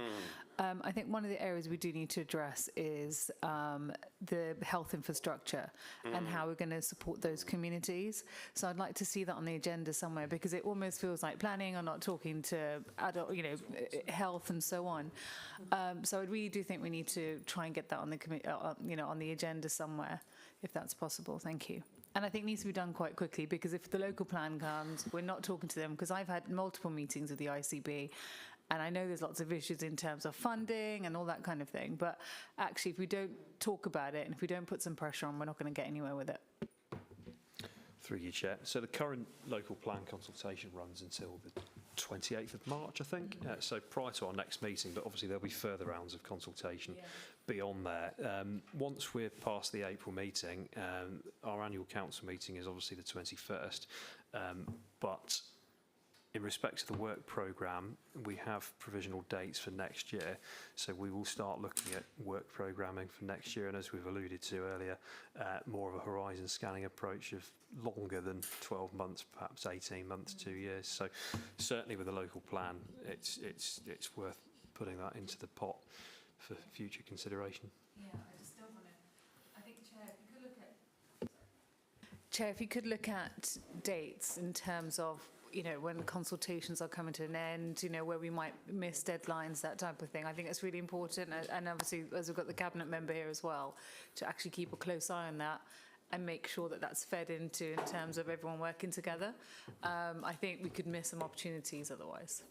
I think one of the areas we do need to address is the health infrastructure and how we're going to support those communities. So I'd like to see that on the agenda somewhere, because it almost feels like planning or not talking to adult, you know, health and so on. So I really do think we need to try and get that on the on the agenda somewhere, if that's possible. Thank you. And I think it needs to be done quite quickly, because if the local plan comes, we're not talking to them, because I've had multiple meetings with the ICB, and I know there's lots of issues in terms of funding and all that kind of thing, but actually if we don't talk about it and if we don't put some pressure on, we're not going to get anywhere with it. Through you, Chair. So the current local plan consultation runs until the 28th of March, I think. So prior to our next meeting, but obviously there'll be further rounds of consultation beyond there. Once we're past the April meeting, our annual council meeting is obviously the 21st. But in respect to the work programme, we have provisional dates for next year. So we will start looking at work programming for next year. And as we've alluded to earlier, more of a horizon scanning approach of longer than 12 months, perhaps 18 months, 2 years. So certainly with the local plan, it's worth putting that into the pot for future consideration. Yeah, I just don't want to. I think, Chair, if you could look at dates in terms of, you know, when consultations are coming to an end, you know, where we might miss deadlines, that type of thing. I think it's really important, and obviously, as we've got the cabinet member here as well, to actually keep a close eye on that. and make sure that that's fed into in terms of everyone working together. I think we could miss some opportunities otherwise.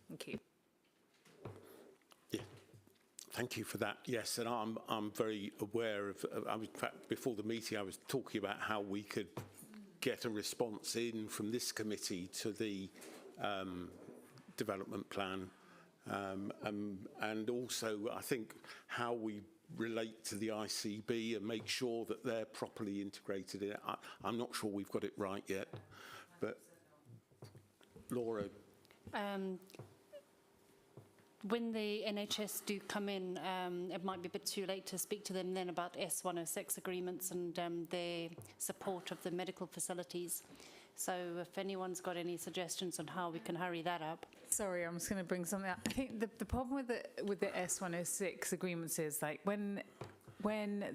Thank you. Yeah, thank you for that. Yes, and I'm very aware of. In fact, before the meeting, I was talking about how we could get a response in from this committee to the development plan, and also I think how we relate to the ICB and make sure that they're properly integrated in it. I'm not sure we've got it right yet, but Laura. When the NHS do come in, it might be a bit too late to speak to them then about S106 agreements and their support of the medical facilities. So if anyone's got any suggestions on how we can hurry that up. Sorry, I'm just going to bring something up. I think the problem with the S106 agreements is like when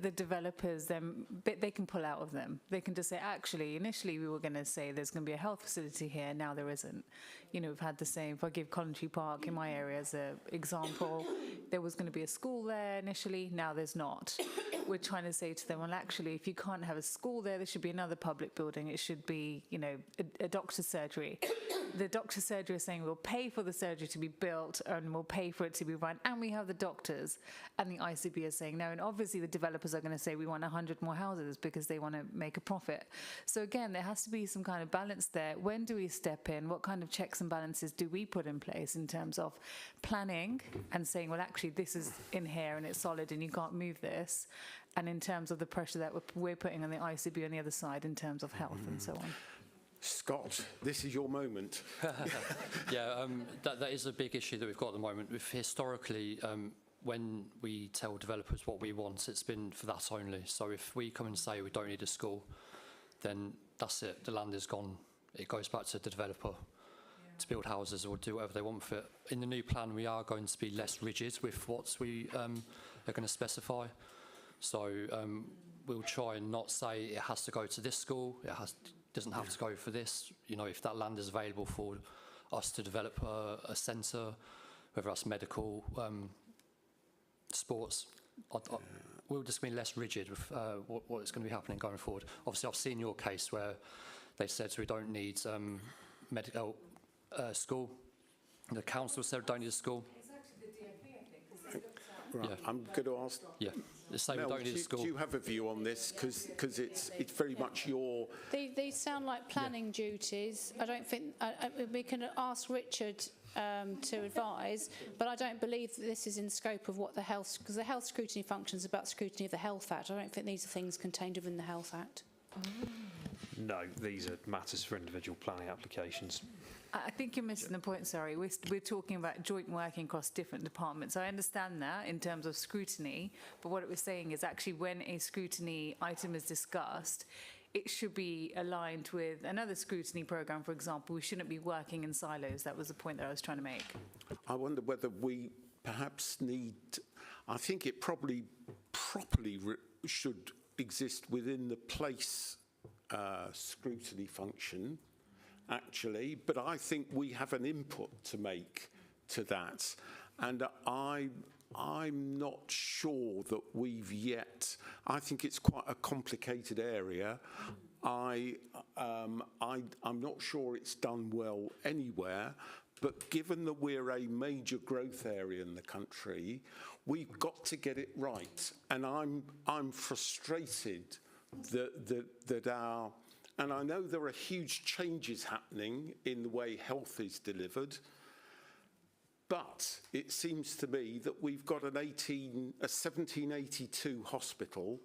the developers they can pull out of them. They can just say, actually, initially we were going to say there's going to be a health facility here. Now there isn't. You know, we've had the same. If I give Coventry Park in my area as an example, there was going to be a school there initially. Now there's not. We're trying to say to them, well, actually, if you can't have a school there should be another public building. It should be, you know, a doctor's surgery. The doctor's surgery is saying we'll pay for the surgery to be built and we'll pay for it to be run, and we have the doctors. And the ICB is saying no, and obviously the developers are going to say we want 100 more houses because they want to make a profit. So again, there has to be some kind of balance there. When do we step in? What kind of checks and balances do we put in place in terms of planning and saying, well, actually, this is in here and it's solid and you can't move this, and in terms of the pressure that we're putting on the ICB on the other side in terms of health and so on. Scott, this is your moment. Yeah, that is a big issue that we've got at the moment. Historically, when we tell developers what we want, it's been for that only. So if we come and say we don't need a school, then that's it. The land is gone. It goes back to the developer to build houses or do whatever they want with it. In the new plan, we are going to be less rigid with what we are going to specify. So we'll try and not say it has to go to this school. Doesn't have to go for this. You know, if that land is available for us to develop a centre, whether that's medical, sports, we'll just be less rigid with what is going to be happening going forward. Obviously, I've seen your case where they said we don't need medical school. The council said we don't need a school. It's actually the DFE, I think. Right, yeah. I'm going to ask. Yeah. Mel, do you have a view on this? Because it's very much your. These sound like planning duties. I don't think we can ask Richard to advise, but I don't believe that this is in scope of what the health, because the health scrutiny function is about scrutiny of the Health Act. I don't think these are things contained within the Health Act. No, these are matters for individual planning applications. I think you're missing the point, sorry. We're talking about joint working across different departments. I understand that in terms of scrutiny, but what it was saying is actually when a scrutiny item is discussed, it should be aligned with another scrutiny programme, for example. We shouldn't be working in silos. That was the point that I was trying to make. I wonder whether we perhaps need, I think it properly should exist within the place scrutiny function, actually, but I think we have an input to make to that, and I'm not sure that we've yet. I think it's quite a complicated area. I'm not sure it's done well anywhere, but given that we're a major growth area in the country, we've got to get it right, and I'm frustrated that our. And I know there are huge changes happening in the way health is delivered, but it seems to me that we've got a 1782 hospital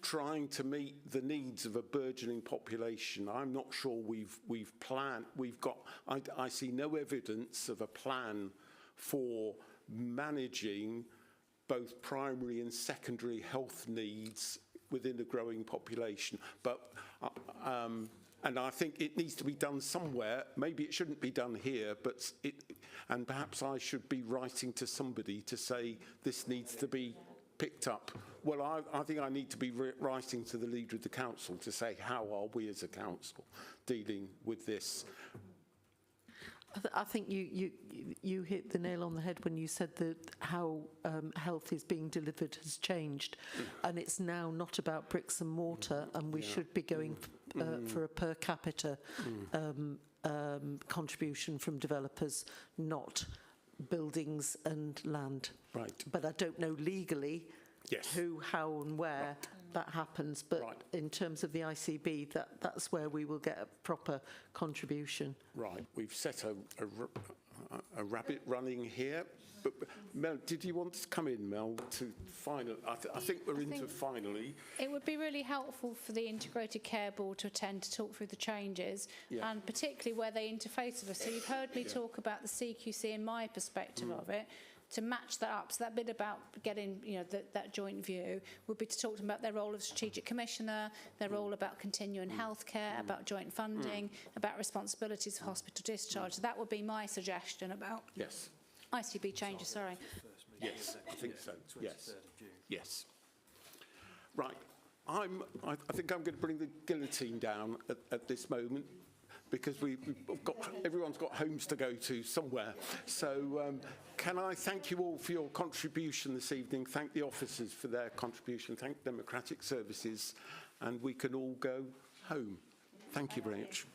trying to meet the needs of a burgeoning population. I'm not sure we've planned. I see no evidence of a plan for managing both primary and secondary health needs within a growing population, and I think it needs to be done somewhere. Maybe it shouldn't be done here, and perhaps I should be writing to somebody to say this needs to be picked up. Well, I think I need to be writing to the leader of the council to say how are we as a council dealing with this. I think you hit the nail on the head when you said that how health is being delivered has changed, and it's now not about bricks and mortar, and we should be going for a per capita contribution from developers, not buildings and land. Right. But I don't know legally who, how and where that happens, but in terms of the ICB, that's where we will get a proper contribution. Right, we've set a rabbit running here. But Mel, did you want to come in, Mel, to final? I think we're into finally. It would be really helpful for the Integrated Care Board to attend to talk through the changes, and particularly where they interface with us. So you've heard me talk about the CQC and my perspective of it. To match that up, so that bit about getting, that joint view would be to talk to them about their role as strategic commissioner, their role about continuing healthcare, about joint funding, about responsibilities for hospital discharge. So that would be my suggestion about ICB changes. Sorry. Yes, I think so. Yes, yes. Right, I think I'm going to bring the guillotine down at this moment, because everyone's got homes to go to somewhere. So can I thank you all for your contribution this evening, thank the officers for their contribution, thank Democratic Services, and we can all go home. Thank you very much.